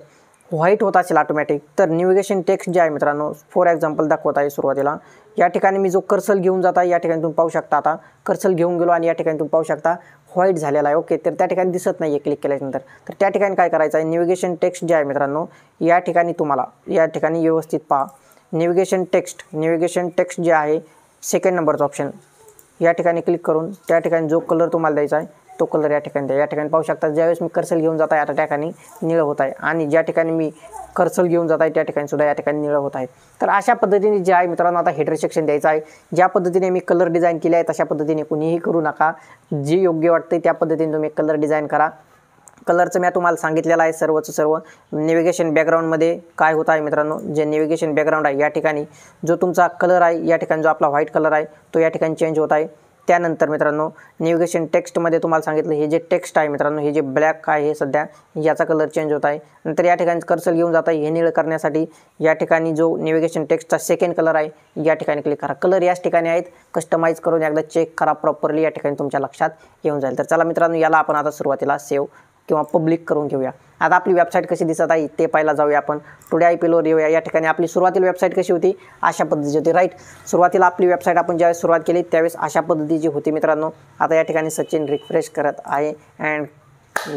व्हाईट होत असेल ऑटोमॅटिक, तर नेव्हिगेशन टेक्स्ट जे आहे मित्रांनो, फॉर एक्झाम्पल दाखवत आहे सुरुवातीला. या ठिकाणी मी जो कर्सर घेऊन जात आहे, या ठिकाणी तुम्ही पाहू शकता. आता कर्सर घेऊन गेलो आणि या ठिकाणी तुम्ही पाहू शकता व्हाईट झालेला आहे. ओके, तर त्या ठिकाणी दिसत नाही आहे क्लिक केल्यानंतर. तर त्या ठिकाणी काय करायचं आहे, नेव्हिगेशन टेक्स्ट जे आहे मित्रांनो, या ठिकाणी तुम्हाला या ठिकाणी व्यवस्थित पहा. नेव्हिगेशन टेक्स्ट जे आहे सेकंड नंबरचा ऑप्शन, या ठिकाणी क्लिक करून त्या ठिकाणी जो कलर तुम्हाला द्यायचा आहे तो कलर या ठिकाणी द्या. या ठिकाणी पाहू शकता ज्यावेळेस मी कर्सर घेऊन जात आहे आता त्या ठिकाणी निळं होत आहे, आणि ज्या ठिकाणी मी कर्सर घेऊन जात आहे त्या ठिकाणी सुद्धा या ठिकाणी निळं होत आहे. तर अशा पद्धतीने जे आहे मित्रांनो, आता हेडर सेक्शन द्यायचं आहे. ज्या पद्धतीने मी कलर डिझाईन केले आहे तशा पद्धतीने कुणीही करू नका. जे योग्य वाटते त्या पद्धतीने तुम्ही कलर डिझाईन करा. कलरचं मी तुम्हाला सांगितलेलं आहे सर्वचं सर्व. नेव्हिगेशन बॅकग्राऊंडमध्ये काय होतं आहे मित्रांनो, जे नेव्हिगेशन बॅकग्राऊंड आहे या ठिकाणी जो तुमचा कलर आहे, या ठिकाणी जो आपला व्हाईट कलर आहे तो या ठिकाणी चेंज होत आहे. त्यानंतर मित्रांनो नेव्हिगेशन टेक्स्टमध्ये तुम्हाला सांगितलं हे जे टेक्स्ट आहे मित्रांनो, हे जे ब्लॅक आहे हे सध्या याचा कलर चेंज होत आहे. नंतर या ठिकाणी कर्सर घेऊन जात आहे हे निळं करण्यासाठी या ठिकाणी जो नेव्हिगेशन टेक्स्टचा सेकंड कलर आहे या ठिकाणी क्लिक करा. कलर याच ठिकाणी आहेत, कस्टमाइज करून एकदा चेक करा प्रॉपरली, या ठिकाणी तुमच्या लक्षात येऊन जाईल. तर चला मित्रांनो, याला आपण आता सुरुवातीला सेव्ह किंवा पब्लिक करून घेऊया. आता आपली वेबसाईट कशी दिसत आहे ते पाहायला जाऊया आपण. टुडे IPLवर येऊया. या ठिकाणी आपली सुरुवातीला वेबसाईट कशी होती, अशा पद्धतीची होती, राईट. सुरुवातीला आपली वेबसाईट आपण ज्यावेळेस सुरुवात केली त्यावेळेस अशा पद्धतीची होती मित्रांनो. आता या ठिकाणी सचिन रिफ्रेश करत आहे अँड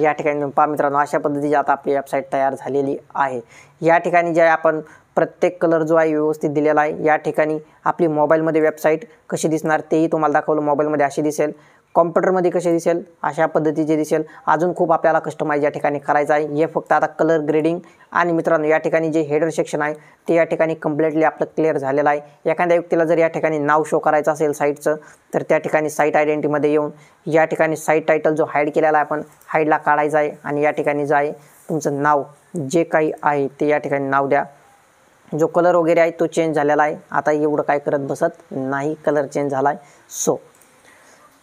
या ठिकाणी पहा मित्रांनो, अशा पद्धतीची आता आपली वेबसाईट तयार झालेली आहे. या ठिकाणी जे आपण प्रत्येक कलर जो आहे व्यवस्थित दिलेला आहे. या ठिकाणी आपली मोबाईलमध्ये वेबसाईट कशी दिसणार तेही तुम्हाला दाखवलं. मोबाईलमध्ये अशी दिसेल, कॉम्प्युटरमध्ये कशी दिसेल अशा पद्धतीचे दिसेल. अजून खूप आपल्याला कस्टमाइज या ठिकाणी करायचं आहे. हे फक्त आता कलर ग्रेडिंग आणि मित्रांनो या ठिकाणी जे हेडर सेक्शन आहे ते या ठिकाणी कम्प्लिटली आपलं क्लिअर झालेलं आहे. एखाद्या व्यक्तीला जर या ठिकाणी नाव शो करायचं असेल साईटचं, तर त्या ठिकाणी साईट आयडेंटिटीमध्ये येऊन या ठिकाणी साईट टायटल जो हाईड केलेला आहे आपण हाईडला काढायचा आहे, आणि या ठिकाणी जे आहे तुमचं नाव जे काही आहे ते या ठिकाणी नाव द्या. जो कलर वगैरे आहे तो चेंज झालेला आहे. आता एवढं काय करत बसत नाही, कलर चेंज झाला आहे. सो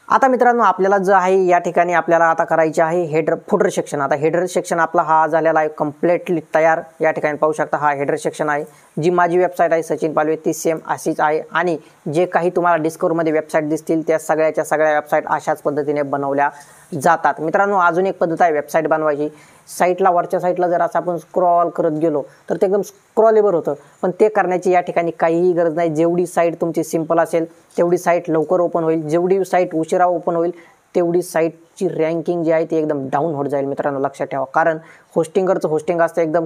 आता मित्रांनो आपल्याला जो आहे या ठिकाणी आपल्याला आता करायचे आहे हेडर फुटर सेक्शन. आता हेडर सेक्शन आपला हा झालेला आहे कम्प्लिटली तयार. या ठिकाणी पाहू शकता हा हेडर सेक्शन आहे. जी माझी वेबसाईट आहे सचिन पालवे ती सेम अशीच आहे, आणि जे काही तुम्हाला डिस्कवरमध्ये वेबसाईट दिसतील त्या सगळ्याच्या सगळ्या वेबसाईट अशाच पद्धतीने बनवल्या जातात. मित्रांनो अजून एक पद्धत आहे वेबसाईट बनवायची. साईटला वरच्या साईटला जर असं आपण स्क्रॉल करत गेलो तर ते एकदम स्क्रॉलेबल होतं, पण ते करण्याची या ठिकाणी काहीही गरज नाही. जेवढी साईट तुमची सिंपल असेल तेवढी साईट लवकर ओपन होईल. जेवढी साईट उशिरा ओपन होईल तेवढी साईटची रँकिंग जी आहे ती एकदम डाऊन होत जाईल. मित्रांनो लक्षात ठेवा, कारण होस्टिंगरचं होस्टिंग असतं एकदम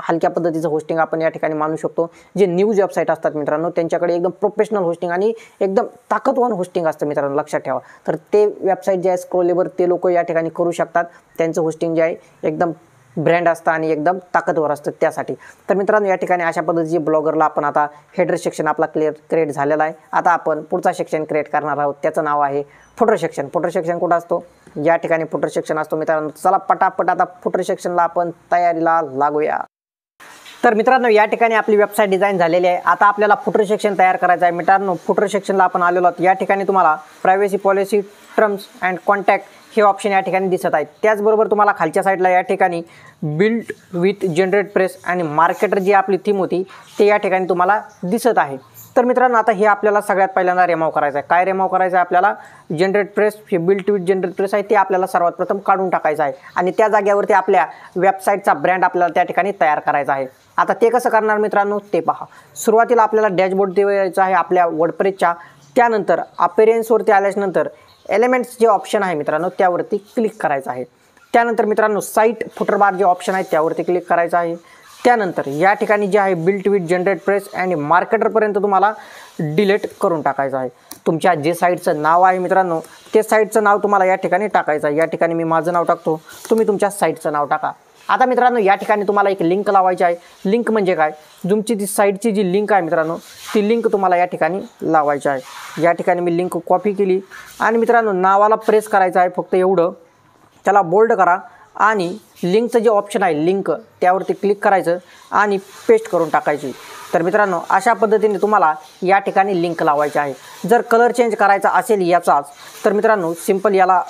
हलक्या पद्धतीचं होस्टिंग आपण या ठिकाणी मानू शकतो. जे न्यूज वेबसाईट असतात मित्रांनो त्यांच्याकडे एकदम प्रोफेशनल होस्टिंग आणि एकदम ताकदवान होस्टिंग असतं मित्रांनो लक्षात ठेवा. तर ते वेबसाईट जे आहे स्क्रोलेबल ते लोक या ठिकाणी करू शकतात. त्यांचं होस्टिंग जे आहे एकदम ब्रँड असतं आणि एकदम ताकदवर असतं त्यासाठी. तर मित्रांनो या ठिकाणी अशा पद्धतीचे ब्लॉगरला आपण आता हेडर सेक्शन आपला क्रिएट झालेला आहे. आता आपण पुढचा सेक्शन क्रिएट करणार आहोत, त्याचं नाव आहे फुटर सेक्शन. फुटर सेक्शन कुठं असतो, या ठिकाणी फुटर सेक्शन असतो मित्रांनो. चला पटापट आता फुटर सेक्शनला आपण तयारीला लागूया. तर मित्रांनो या ठिकाणी आपली वेबसाईट डिझाईन झालेली आहे. आता आपल्याला फुटर सेक्शन तयार करायचं आहे. मित्रांनो फुटर सेक्शनला आपण आलेलो आहोत. या ठिकाणी तुम्हाला privacy policy, terms and contact हे ऑप्शन या ठिकाणी दिसत आहेत. त्याचबरोबर तुम्हाला खालच्या साईडला या ठिकाणी बिल्ड विथ जनरेट प्रेस आणि मार्केटर जी आपली थीम होती ते या ठिकाणी तुम्हाला दिसत आहे. तर मित्रांनो आता हे आपल्याला सगळ्यात पहिल्यांदा रिमूव्ह करायचं आहे. काय रिमूव्ह करायचं आहे आपल्याला, जनरेट प्रेस हे बिल्ड विथ जनरेट प्रेस आहे ते आपल्याला सर्वात प्रथम काढून टाकायचं आहे, आणि त्या जागेवरती आपल्या वेबसाईटचा ब्रँड आपल्याला त्या ठिकाणी तयार करायचा आहे. आता ते कसं करणार मित्रांनो ते पहा. सुरुवातीला आपल्याला डॅशबोर्ड द्यायचा आहे आपल्या वर्डप्रेसच्या. त्यानंतर अपीअरन्सवरती आल्यानंतर एलिमेंट्स जे ऑप्शन आहे मित्रांनो त्यावरती क्लिक करायचं आहे. त्यानंतर मित्रांनो साईट फुटर बार जे ऑप्शन आहे त्यावरती क्लिक करायचं आहे. त्यानंतर या ठिकाणी जे आहे बिल्ट विथ जनरेट प्रेस आणि मार्केटरपर्यंत तुम्हाला डिलीट करून टाकायचं आहे. तुमच्या जे साईटचं नाव आहे मित्रांनो ते साईटचं नाव तुम्हाला या ठिकाणी टाकायचं आहे. या ठिकाणी मी माझं नाव टाकतो, तुम्ही तुमच्या साईटचं नाव टाका. आता मित्रांनो या ठिकाणी तुम्हाला एक लिंक लावायची आहे. लिंक म्हणजे काय, तुमची ती साईटची जी लिंक आहे मित्रांनो ती लिंक तुम्हाला या ठिकाणी लावायची आहे. या ठिकाणी मी लिंक कॉपी केली आणि मित्रांनो नावाला प्रेस करायचं आहे फक्त एवढं, त्याला बोल्ड करा आणि लिंकचं जे ऑप्शन आहे लिंक त्यावरती क्लिक करायचं आणि पेस्ट करून टाकायची. तर मित्रांनो अशा पद्धतीने तुम्हाला या ठिकाणी लिंक लावायची आहे. जर कलर चेंज करायचा असेल याचाच तर मित्रांनो सिंपल याला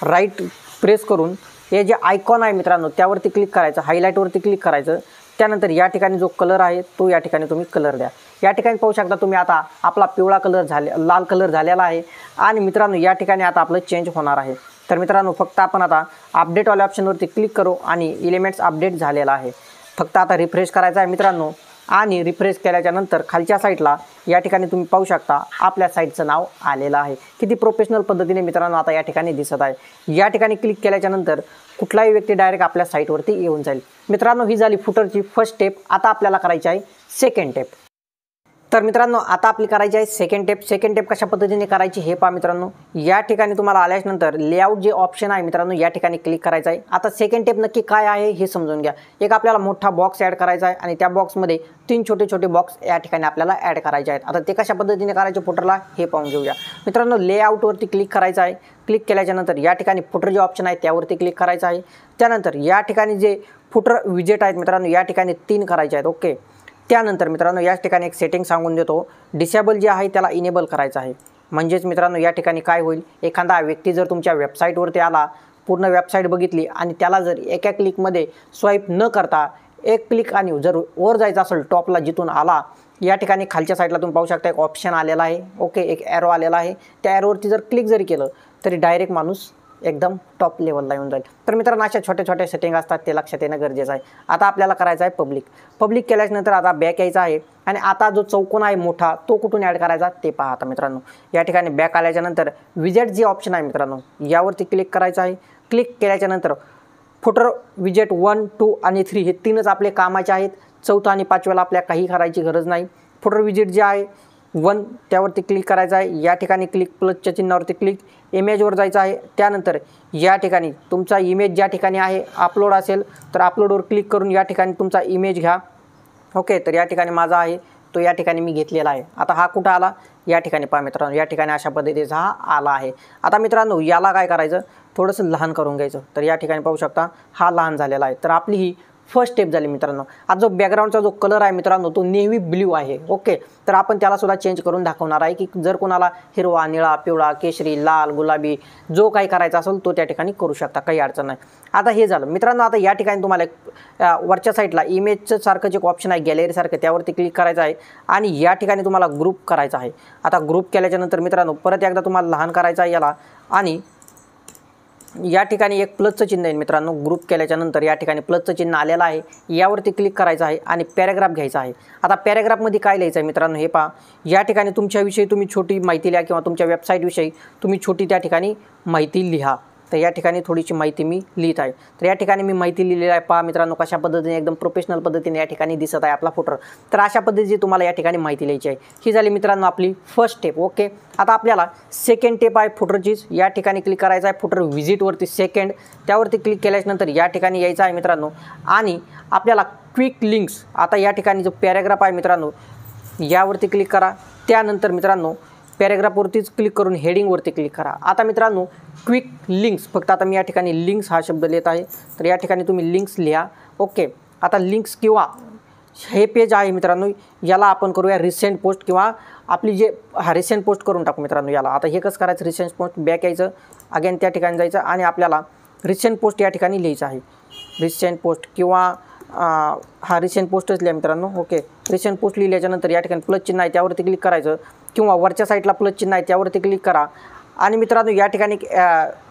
राईट प्रेस करून हे जे आयकॉन आहे मित्रांनो त्यावरती क्लिक करायचं, हायलाईटवरती क्लिक करायचं. त्यानंतर या ठिकाणी जो कलर आहे तो या ठिकाणी तुम्ही कलर द्या। या ठिकाणी पाहू शकता तुम्ही आता आपला पिवळा कलर लाल कलर झालेला आहे आणि मित्रांनो या ठिकाणी आता आपलं चेंज होणार आहे। तर मित्रांनो फक्त आपण आता अपडेट वाल्या ऑप्शनवरती क्लिक करू आणि एलिमेंट्स अपडेट झालेला आहे। फक्त आता रिफ्रेश करायचा आहे मित्रांनो आणि रिफ्रेश केल्याच्या नंतर खालच्या साईडला या ठिकाणी तुम्ही पाहू शकता आपल्या साईटचं नाव आलेलं आहे। किती प्रोफेशनल पद्धतीने मित्रांनो आता या ठिकाणी दिसत आहे। या ठिकाणी क्लिक केल्याच्या नंतर कुठलाही व्यक्ती डायरेक्ट आपल्या साईटवरती येऊन जाईल। मित्रांनो ही झाली फुटरची फर्स्ट स्टेप। आता आपल्याला करायची आहे सेकंड स्टेप। तर मित्रांनो आता आपली करायची आहे सेकंड स्टेप। सेकंड स्टेप कशा पद्धतीने करायची हे पहा मित्रांनो। या ठिकाणी तुम्हाला आल्यानंतर लेआउट जे ऑप्शन आहे मित्रांनो या ठिकाणी क्लिक करायचं आहे। आता सेकंड स्टेप नक्की काय आहे हे समजून घ्या। एक आपल्याला मोठा बॉक्स ॲड करायचा आहे आणि त्या बॉक्समध्ये 3 छोटे छोटे बॉक्स या ठिकाणी आपल्याला ॲड करायचे आहेत। आता ते कशा पद्धतीने करायचे फुटरला हे पाहून घेऊया। मित्रांनो लेआउटवरती क्लिक करायचं आहे। क्लिक केल्याच्या नंतर या ठिकाणी फुटर जे ऑप्शन आहे त्यावरती क्लिक करायचं आहे। त्यानंतर या ठिकाणी जे फुटर विजेट आहेत मित्रांनो या ठिकाणी 3 करायचे आहेत। ओके, त्यानंतर मित्रांनो या ठिकाणी एक सेटिंग सांगून देतो, डिसेबल जे आहे त्याला इनेबल करायचं आहे। म्हणजेच मित्रांनो या ठिकाणी काय होईल, एखादा व्यक्ती जर तुमच्या वेबसाईटवरती आला, पूर्ण वेबसाईट बघितली आणि त्याला जर एका क्लिकमध्ये स्वाईप न करता एक क्लिक आणि जर वर जायचं असेल टॉपला जिथून आला, या ठिकाणी खालच्या साईडला तुम्ही पाहू शकता एक ऑप्शन आलेला आहे। ओके, एक ॲरो आलेला आहे। त्या ॲरोवरती जर क्लिक जरी केलं तरी डायरेक्ट माणूस एकदम टॉप लेवलला येऊन जाईल। तर मित्रांनो अशा छोटे छोटे सेटिंग असतात ते लक्षात येणं गरजेचं आहे। आता आपल्याला करायचं आहे पब्लिक केल्यानंतर आता बॅक यायचं आहे आणि आता जो चौकोन आहे मोठा तो कुठून ॲड करायचा ते पहा। आता मित्रांनो या ठिकाणी बॅक आल्याच्यानंतर विजेट जे ऑप्शन आहे मित्रांनो यावरती क्लिक करायचं आहे। क्लिक केल्याच्यानंतर फुटर विजेट 1, 2 आणि 3 हे 3च आपले कामाचे आहेत। चौथा आणि पाचव्याला आपल्या काही करायची गरज नाही। फुटर विजेट जे आहे 1 त्यावरती क्लिक करायचं आहे। या ठिकाणी क्लिक प्लसच्या चिन्हावरती क्लिक इमेजवर जायचं आहे। त्यानंतर या ठिकाणी तुमचा इमेज ज्या ठिकाणी आहे अपलोड असेल तर अपलोडवर क्लिक करून या ठिकाणी तुमचा इमेज घ्या। ओके, तर या ठिकाणी माझा आहे तो या ठिकाणी मी घेतलेला आहे। आता हा कुठं आला या ठिकाणी पहा मित्रांनो, या ठिकाणी अशा पद्धतीचा हा आला आहे। आता मित्रांनो याला काय करायचं, थोडंसं लहान करून घ्यायचं। तर या ठिकाणी पाहू शकता हा लहान झालेला आहे। तर आपली ही फर्स्ट स्टेप झाली मित्रांनो। आज जो बॅकग्राऊंडचा जो कलर आहे मित्रांनो तो नेव्ही ब्ल्यू आहे। ओके, तर आपण त्याला सुद्धा चेंज करून दाखवणार आहे की जर कोणाला हिरवा, निळा, पिवळा, केशरी, लाल, गुलाबी जो काही करायचा असेल तो त्या ठिकाणी करू शकता, काही अडचण नाही। आता हे झालं मित्रांनो। आता या ठिकाणी तुम्हाला वरच्या साईडला इमेजचं सारखं जे ऑप्शन आहे गॅलरीसारखं त्यावरती क्लिक करायचं आहे आणि या ठिकाणी तुम्हाला ग्रुप करायचा आहे। आता ग्रुप केल्याच्यानंतर मित्रांनो परत एकदा तुम्हाला लहान करायचं आहे याला आणि या ठिकाणी एक प्लसचं चिन्ह आहे मित्रांनो। ग्रुप केल्याच्यानंतर या ठिकाणी प्लसचं चिन्ह आलेलं आहे, यावरती क्लिक करायचं आहे आणि पॅराग्राफ घ्यायचा आहे। आता पॅराग्राफमध्ये काय लिहायचं आहे मित्रांनो हे पहा। या ठिकाणी तुमच्याविषयी तुम्ही छोटी माहिती लिहा किंवा तुमच्या वेबसाईटविषयी तुम्ही छोटी त्या ठिकाणी माहिती लिहा। तर या ठिकाणी थोडीशी माहिती मी लिहित आहे। तर या ठिकाणी मी माहिती लिहिलेली आहे पहा मित्रांनो, कशा पद्धतीने एकदम प्रोफेशनल पद्धतीने या ठिकाणी दिसत आहे आपला फुटर। तर अशा पद्धतीची तुम्हाला या ठिकाणी माहिती लिहायची आहे। ही झाली मित्रांनो आपली फर्स्ट स्टेप। ओके, आता आपल्याला सेकंड स्टेप आहे फुटरचीच। या ठिकाणी क्लिक करायचं आहे फुटर व्हिजिटवरती सेकंड, त्यावरती क्लिक केल्यानंतर या ठिकाणी यायचं आहे मित्रांनो आणि आपल्याला क्विक लिंक्स, आता या ठिकाणी जो पॅराग्राफ आहे मित्रांनो यावरती क्लिक करा। त्यानंतर मित्रांनो पॅराग्राफवरतीच क्लिक करून हेडिंगवरती क्लिक करा। आता मित्रांनो क्विक लिंक्स, फक्त आता मी या ठिकाणी लिंक्स हा शब्द लिहित आहे तर या ठिकाणी तुम्ही लिंक्स लिहा। ओके, आता लिंक्स किंवा हे पेज आहे मित्रांनो याला आपण करूया रिसेंट पोस्ट किंवा आपली जे रिसेंट पोस्ट करून टाकू मित्रांनो याला। आता हे कसं करायचं, रिसेंट पोस्ट बॅक यायचं, अगेन त्या ठिकाणी जायचं आणि आपल्याला रिसेंट पोस्ट या ठिकाणी लिहायचं आहे। रिसेंट पोस्ट किंवा हा रिसेंट पोस्टच लिहा मित्रांनो। ओके, रिसेंट पोस्ट लिहिल्याच्यानंतर या ठिकाणी प्लस चिन्ह आहे त्यावरती क्लिक करायचं किंवा वरच्या साईडला प्लस चिन्ह आहे त्यावरती क्लिक करा आणि मित्रांनो या ठिकाणी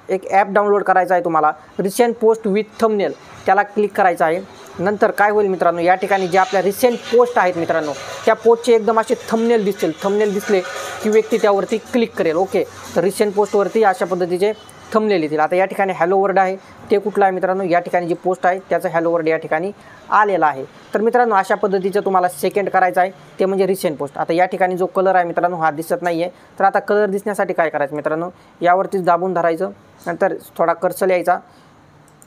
एक ॲप डाउनलोड करायचा आहे तुम्हाला, रिसेंट पोस्ट विथ थंबनेल, त्याला क्लिक करायचं आहे। नंतर काय होईल मित्रांनो, या ठिकाणी जे आपल्या रिसेंट पोस्ट आहेत मित्रांनो त्या पोस्टचे एकदम असे थंबनेल दिसतील। थंबनेल दिसले की व्यक्ती त्यावरती क्लिक करेल। ओके, तर रिसेंट पोस्टवरती अशा पद्धतीचे थंबनेल येतील। आता या ठिकाणी हॅलो वर्ड आहे ते कुठलं आहे मित्रांनो, या ठिकाणी जी पोस्ट आहे त्याचं हॅलो वर्ड या ठिकाणी आलेला आहे। तर मित्रांनो अशा पद्धतीचं तुम्हाला सेकंड करायचं आहे ते म्हणजे रिसेंट पोस्ट। आता या ठिकाणी जो कलर आहे मित्रांनो हा दिसत नाही आहे, तर आता कलर दिसण्यासाठी काय करायचं मित्रांनो, यावरतीच दाबून धरायचं, नंतर थोडा कर्सर यायचा,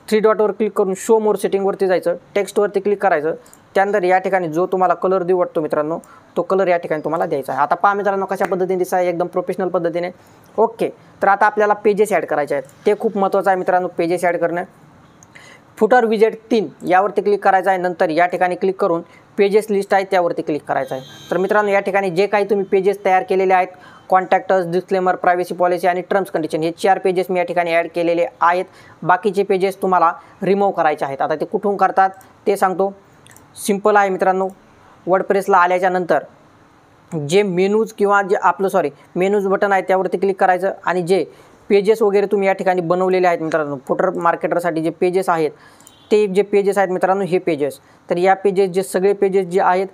3 डॉटवर क्लिक करून शो मोर सेटिंगवरती जायचं, टेक्स्टवरती क्लिक करायचं, त्यानंतर या ठिकाणी जो तुम्हाला कलर देऊ वाटतो मित्रांनो तो कलर या ठिकाणी तुम्हाला द्यायचा आहे। आता पहा मित्रांनो कशा पद्धतीने दिसत आहे, एकदम प्रोफेशनल पद्धतीने। ओके, तर आता आपल्याला पेजेस ॲड करायचे आहेत, ते खूप महत्त्वाचं आहे मित्रांनो पेजेस ॲड करणं। फुटर विजेट 3 यावरती क्लिक करायचं आहे, नंतर या ठिकाणी क्लिक करून पेजेस लिस्ट आहे त्यावरती क्लिक करायचं आहे। तर मित्रांनो या ठिकाणी जे काही तुम्ही पेजेस तयार केलेले आहेत, कॉन्टॅक्टस, डिस्क्लेमर, प्रायव्हसी पॉलिसी आणि टर्म्स कंडिशन, हे 4 पेजेस मी या ठिकाणी ॲड केलेले आहेत। बाकीचे पेजेस तुम्हाला रिमूव्ह करायचे आहेत। आता ते कुठून करतात ते सांगतो। सिंपल आहे मित्रांनो. वर्डप्रेसला आल्याच्या नंतर जे मेनूज किंवा जे आपलं मेनूज बटन आहे त्यावरती क्लिक करायचं आणि जे पेजेस वगैरे तुम्ही या ठिकाणी बनवलेले आहेत मित्रांनो, फुटर मार्केटरसाठी जे पेजेस आहेत ते जे पेजेस आहेत मित्रांनो, हे पेजेस, तर या पेजेस जे सगळे पेजेस जे आहेत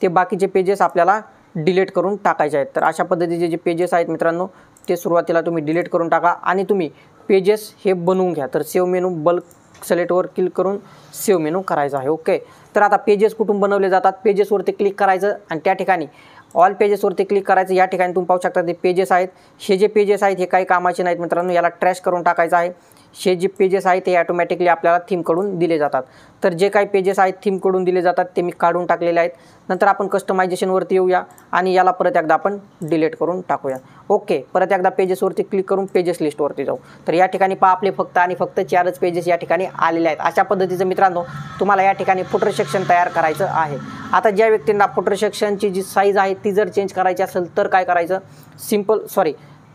ते बाकीचे पेजेस आपल्याला डिलीट करून टाकायचे आहेत. तर अशा पद्धतीचे जे पेजेस आहेत मित्रांनो ते सुरुवातीला तुम्ही डिलीट करून टाका आणि तुम्ही पेजेस हे बनवून घ्या. तर सेव्ह मेनू बल्क सिलेक्टवर क्लिक करून सेव्ह मेनू करायचा आहे. ओके, तर आता पेजेस कुठून बनवले जातात, पेजेसवरती क्लिक करायचं आणि त्या ठिकाणी ऑल पेजेसवरती क्लिक करायचं. या ठिकाणी तुम्ही पाहू शकता ते पेजेस आहेत. हे जे पेजेस आहेत हे काही कामाचे नाहीत मित्रांनो, याला ट्रॅश करून टाकायचं आहे. हे जे पेजेस आहेत ते ऑटोमॅटिकली आपल्याला थीमकडून दिले जातात. तर जे काही पेजेस आहेत थीमकडून दिले जातात ते मी काढून टाकलेले आहेत. नंतर आपण कस्टमायझेशनवरती येऊया आणि याला परत एकदा आपण डिलीट करून टाकूया. ओके, परत एकदा पेजेसवरती क्लिक करून पेजेस लिस्टवरती जाऊ. तर या ठिकाणी पहा आपले फक्त आणि फक्त 4च पेजेस या ठिकाणी आलेले आहेत. अशा पद्धतीचं मित्रांनो तुम्हाला या ठिकाणी फुटर सेक्शन तयार करायचं आहे. आता ज्या व्यक्तींना फुटर सेक्शनची जी साईज आहे ती जर चेंज करायची असेल तर काय करायचं,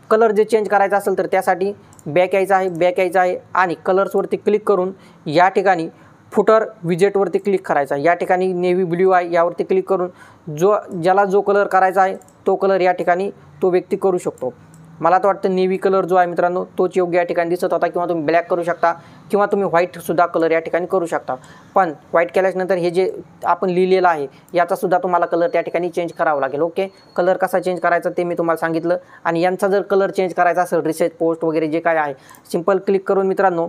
कलर जे चेंज करायचा असेल तर त्यासाठी बॅक यायचं आहे आणि कलर्सवरती क्लिक करून या ठिकाणी फुटर विजेटवरती क्लिक करायचा. या ठिकाणी नेव्ही ब्ल्यू आहे यावरती क्लिक करून ज्याला जो कलर करायचा आहे तो कलर या ठिकाणी तो व्यक्ती करू शकतो. मला तर वाटतं नेव्ही कलर जो आहे मित्रांनो तोच योग्य या ठिकाणी दिसत होता, किंवा तुम्ही ब्लॅक करू शकता किंवा तुम्ही व्हाईटसुद्धा कलर या ठिकाणी करू शकता. पण व्हाईट केल्यानंतर हे जे आपण लिहिलेलं आहे याचासुद्धा तुम्हाला कलर त्या ठिकाणी चेंज करावा लागेल. ओके, कलर कसा चेंज करायचा ते मी तुम्हाला सांगितलं. आणि यांचा जर कलर चेंज करायचा असेल, रिसेट पोस्ट वगैरे जे काय आहे, सिंपल क्लिक करून मित्रांनो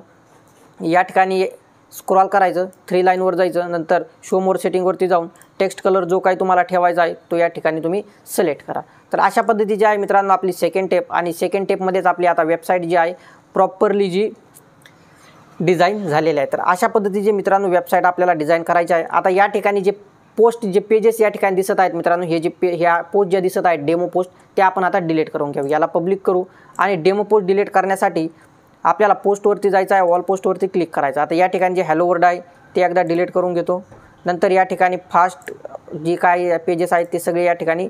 या ठिकाणी स्क्रॉल करायचं, 3 लाईनवर जायचं, नंतर शो मोर सेटिंगवरती जाऊन टेक्स्ट कलर जो काही तुम्हाला ठेवायचा आहे तो या ठिकाणी तुम्ही सिलेक्ट करा. तर अशा पद्धतीची आहे मित्रांनो आपली सेकंड टेप. आणि सेकंड टेपमध्येच आपली आता वेबसाईट जी आहे प्रॉपरली जी डिझाईन झालेली आहे. तर अशा पद्धतीची मित्रांनो वेबसाईट आपल्याला डिझाईन करायची आहे. आता या ठिकाणी जे पोस्ट जे पेजेस या ठिकाणी दिसत आहेत मित्रांनो, हे जे ह्या पोस्ट ज्या दिसत आहेत डेमो पोस्ट, ते आपण आता डिलीट करून घेऊ. याला पब्लिक करू आणि डेमो पोस्ट डिलीट करण्यासाठी आपल्याला पोस्टवरती जायचं आहे, ऑल पोस्टवरती क्लिक करायचं. आता या ठिकाणी जे हॅलो वर्ड आहे ते एकदा डिलीट करून घेतो. नंतर या ठिकाणी फास्ट जी काही पेजेस आहेत ते सगळे या ठिकाणी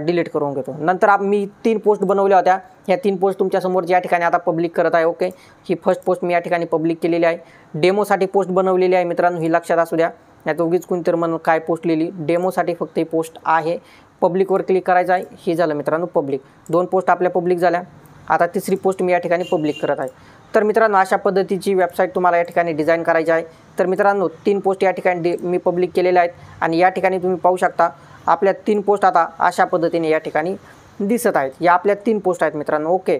डिलीट करून घेतो. नंतर मी 3 पोस्ट बनवल्या होत्या, ह्या 3 पोस्ट तुमच्यासमोर या ठिकाणी आता पब्लिक करत आहे. ओके, ही फर्स्ट पोस्ट मी या ठिकाणी पब्लिक केलेली आहे. डेमोसाठी पोस्ट बनवलेली आहे मित्रांनो, ही लक्षात असू द्या. यात उगीच कोणतरी म्हणून काय पोस्ट लिहिली, डेमोसाठी फक्त ही पोस्ट आहे. पब्लिकवर क्लिक करायचं आहे. हे झालं मित्रांनो पब्लिक. 2 पोस्ट आपल्या पब्लिक झाल्या. आता 3री पोस्ट मी या ठिकाणी पब्लिक करत आहे. तर मित्रांनो अशा पद्धतीची वेबसाईट तुम्हाला या ठिकाणी डिझाईन करायची आहे. तर मित्रांनो 3 पोस्ट या ठिकाणी मी पब्लिक केलेल्या आहेत आणि या ठिकाणी तुम्ही पाहू शकता आपल्या 3 पोस्ट आता अशा पद्धतीने या ठिकाणी दिसत आहेत. या आपल्या 3 पोस्ट आहेत मित्रांनो. ओके,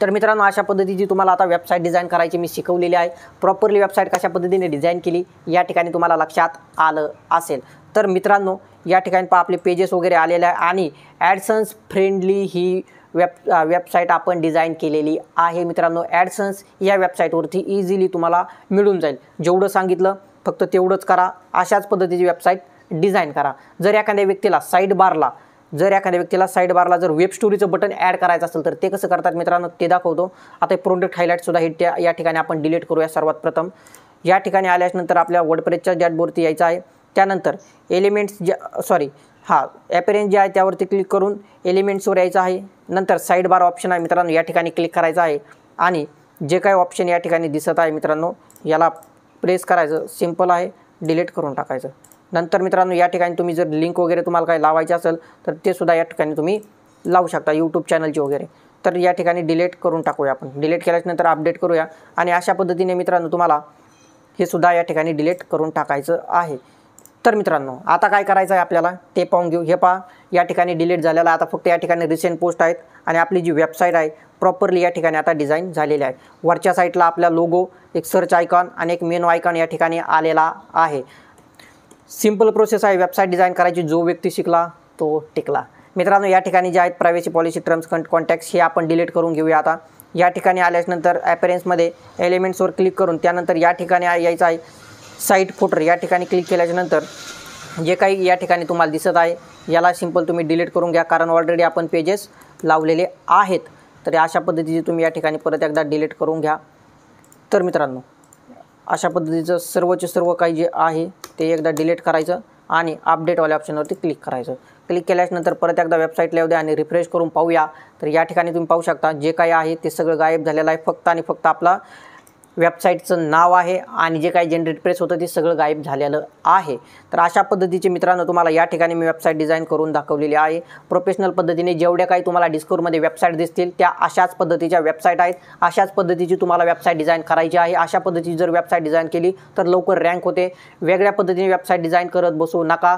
तर मित्रांनो अशा पद्धतीची तुम्हाला आता वेबसाईट डिझाईन करायची मी शिकवलेली आहे. प्रॉपरली वेबसाईट कशा पद्धतीने डिझाईन केली या ठिकाणी तुम्हाला लक्षात आलं असेल. तर मित्रांनो या ठिकाणी पहा आपले पेजेस वगैरे आलेले आहे आणि ॲडसन्स फ्रेंडली ही वेबसाईट आपण डिझाईन केलेली आहे मित्रांनो. ॲडसन्स या वेबसाईटवरती इझिली तुम्हाला मिळून जाईल. जेवढं सांगितलं फक्त तेवढंच करा. अशाच पद्धतीची वेबसाईट डिझाईन करा. जर एखाद्या व्यक्तीला साईड बारला जर वेब स्टोरीचं बटन ॲड करायचं असेल तर ते कसं करतात मित्रांनो ते दाखवतो. आता हे प्रोडक्ट हायलाईटसुद्धा हे या ठिकाणी आपण डिलीट करूया. सर्वात प्रथम या ठिकाणी आल्यानंतर आपल्या वर्डप्रेसच्या डॅशबोर्डवरती यायचं आहे. त्यानंतर ॲपेरेंट जे आहे त्यावरती क्लिक करून एलिमेंट्सवर यायचं आहे. नंतर साईड बार ऑप्शन आहे मित्रांनो, या ठिकाणी क्लिक करायचं आहे आणि जे काही ऑप्शन या ठिकाणी दिसत आहे मित्रांनो याला प्रेस करायचं. सिंपल आहे, डिलीट करून टाकायचं. नंतर मित्रांनो या ठिकाणी तुम्ही जर लिंक वगैरे तुम्हाला काही लावायचे असेल तर ते सुद्धा या ठिकाणी तुम्ही लावू शकता, यूट्यूब चॅनलची वगैरे. तर या ठिकाणी डिलीट करून टाकूया आपण. डिलीट केल्यानंतर अपडेट करूया आणि अशा पद्धतीने मित्रांनो तुम्हाला हे सुद्धा या ठिकाणी डिलीट करून टाकायचं आहे. तर मित्रांनो आता काय करायचं आहे आपल्याला ते पाहून घेऊ. हे पहा या ठिकाणी डिलीट झालेला आता फक्त या ठिकाणी रिसेंट पोस्ट आहेत आणि आपली जी वेबसाईट आहे प्रॉपरली या ठिकाणी आता डिझाईन झालेली आहे. वरच्या साईडला आपला लोगो, एक सर्च आयकॉन आणि एक मेनू आयकॉन या ठिकाणी आलेला आहे. सिंपल प्रोसेस आहे वेबसाईट डिझाईन करायची. जो व्यक्ती शिकला तो टिकला. मित्रांनो या ठिकाणी जे आहेत प्रायव्हसी पॉलिसी, टर्म्स कॉन्टॅक्ट्स हे आपण डिलीट करून घेऊया. आता या ठिकाणी आल्यानंतर ॲपेरेन्समध्ये एलिमेंट्सवर क्लिक करून त्यानंतर या ठिकाणी यायचं आहे साईट फुटर. या ठिकाणी क्लिक केल्याच्यानंतर जे काही या ठिकाणी तुम्हाला दिसत आहे याला सिंपल तुम्ही डिलीट करून घ्या, कारण ऑलरेडी आपण पेजेस लावलेले आहेत. तर अशा पद्धतीचे तुम्ही या ठिकाणी परत एकदा डिलीट करून घ्या. तर मित्रांनो अशा पद्धतीचं सर्वचे सर्व काही जे आहे ते एकदा डिलीट करायचं आणि अपडेटवाल्या ऑप्शनवरती क्लिक करायचं. क्लिक केल्यानंतर परत एकदा वेबसाईटला येऊ द्या आणि रिफ्रेश करून पाहूया. तर या ठिकाणी तुम्ही पाहू शकता जे काही आहे ते सगळं गायब झालेलं आहे. फक्त आणि फक्त आपला वेबसाईटचं नाव आहे आणि जे काही जनरेट प्रेस होतं ते सगळं गायब झालेलं आहे। तर अशा पद्धतीचे मित्रांनो तुम्हाला या ठिकाणी मी वेबसाईट डिझाईन करून दाखवलेली आहे। प्रोफेशनल पद्धतीने जेवढ्या काही तुम्हाला डिस्कवरमध्ये वेबसाईट दिसतील त्या अशाच पद्धतीच्या वेबसाईट आहेत। अशाच पद्धतीची तुम्हाला वेबसाईट डिझाईन करायची आहे। अशा पद्धतीची जर वेबसाईट डिझाईन केली तर लवकर रँक होते। वेगळ्या पद्धतीने वेबसाईट डिझाईन करत बसू नका।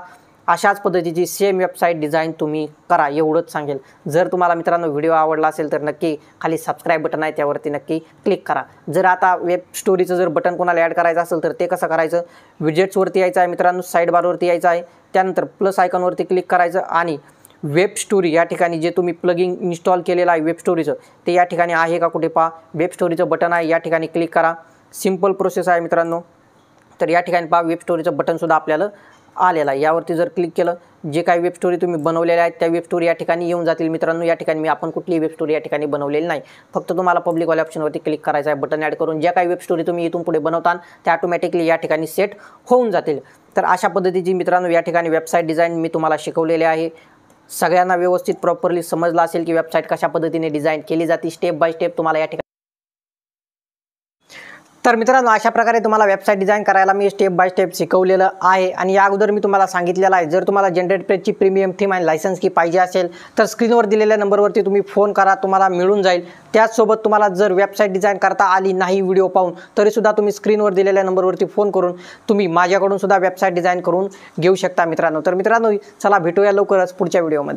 अशाच पद्धतीची सेम वेबसाईट डिझाईन तुम्ही करा एवढंच सांगेल। जर तुम्हाला मित्रांनो व्हिडिओ आवडला असेल तर नक्की खाली सबस्क्राईब बटन आहे त्यावरती नक्की क्लिक करा। जर आता वेब स्टोरीचं जर बटन कोणाला ॲड करायचं असेल तर ते कसं करायचं, विजेट्सवरती यायचं आहे मित्रांनो, साईड बारवरती यायचं आहे, त्यानंतर प्लस आयकॉनवरती क्लिक करायचं आणि वेब स्टोरी या ठिकाणी जे तुम्ही प्लगिंग इन्स्टॉल केलेलं आहे वेब स्टोरीचं ते या ठिकाणी आहे का कुठे पहा, वेब स्टोरीचं बटन आहे या ठिकाणी क्लिक करा। सिंपल प्रोसेस आहे मित्रांनो। तर या ठिकाणी पहा वेब स्टोरीचं बटनसुद्धा आपल्याला आलेला आहे। यावरती जर क्लिक केलं जे काही वेब स्टोरी तुम्ही बनवलेल्या आहेत त्या वेब स्टोरी या ठिकाणी येऊन जातील मित्रांनो। या ठिकाणी मी आपण कुठलीही वेब स्टोरी या ठिकाणी बनवलेली नाही, फक्त तुम्हाला पब्लिकवाल्या ऑप्शनवरती क्लिक करायचं आहे, बटन ॲड करून ज्या काही वेब स्टोरी तुम्ही इथून पुढे बनवता त्या ऑटोमॅटिकली या ठिकाणी सेट होऊन जातील। तर अशा पद्धतीची मित्रांनो या ठिकाणी वेबसाईट डिझाईन मी तुम्हाला शिकवलेले आहे। सगळ्यांना व्यवस्थित प्रॉपरली समजलं असेल की वेबसाईट कशा पद्धतीने डिझाईन केली जाते, स्टेप बाय स्टेप तुम्हाला या ठिकाणी। तर मित्रांनो अशा प्रकारे तुम्हाला वेबसाईट डिझाईन करायला मी स्टेप बाय स्टेप शिकवलेलं आहे आणि या अगोदर मी तुम्हाला सांगितलेलं आहे जर तुम्हाला जनरेट प्रेसची प्रीमियम थीम आणि लायसन्स की पाहिजे असेल तर स्क्रीनवर दिलेल्या नंबरवरती तुम्ही फोन करा, तुम्हाला मिळून जाईल। त्याचसोबत तुम्हाला जर वेबसाईट डिझाईन करता आली नाही व्हिडिओ पाहून तरीसुद्धा तुम्ही स्क्रीनवर दिलेल्या नंबरवरती फोन करून तुम्ही माझ्याकडून सुद्धा वेबसाईट डिझाईन करून घेऊ शकता मित्रांनो। तर मित्रांनो चला भेटूया लवकरच पुढच्या व्हिडिओमध्ये।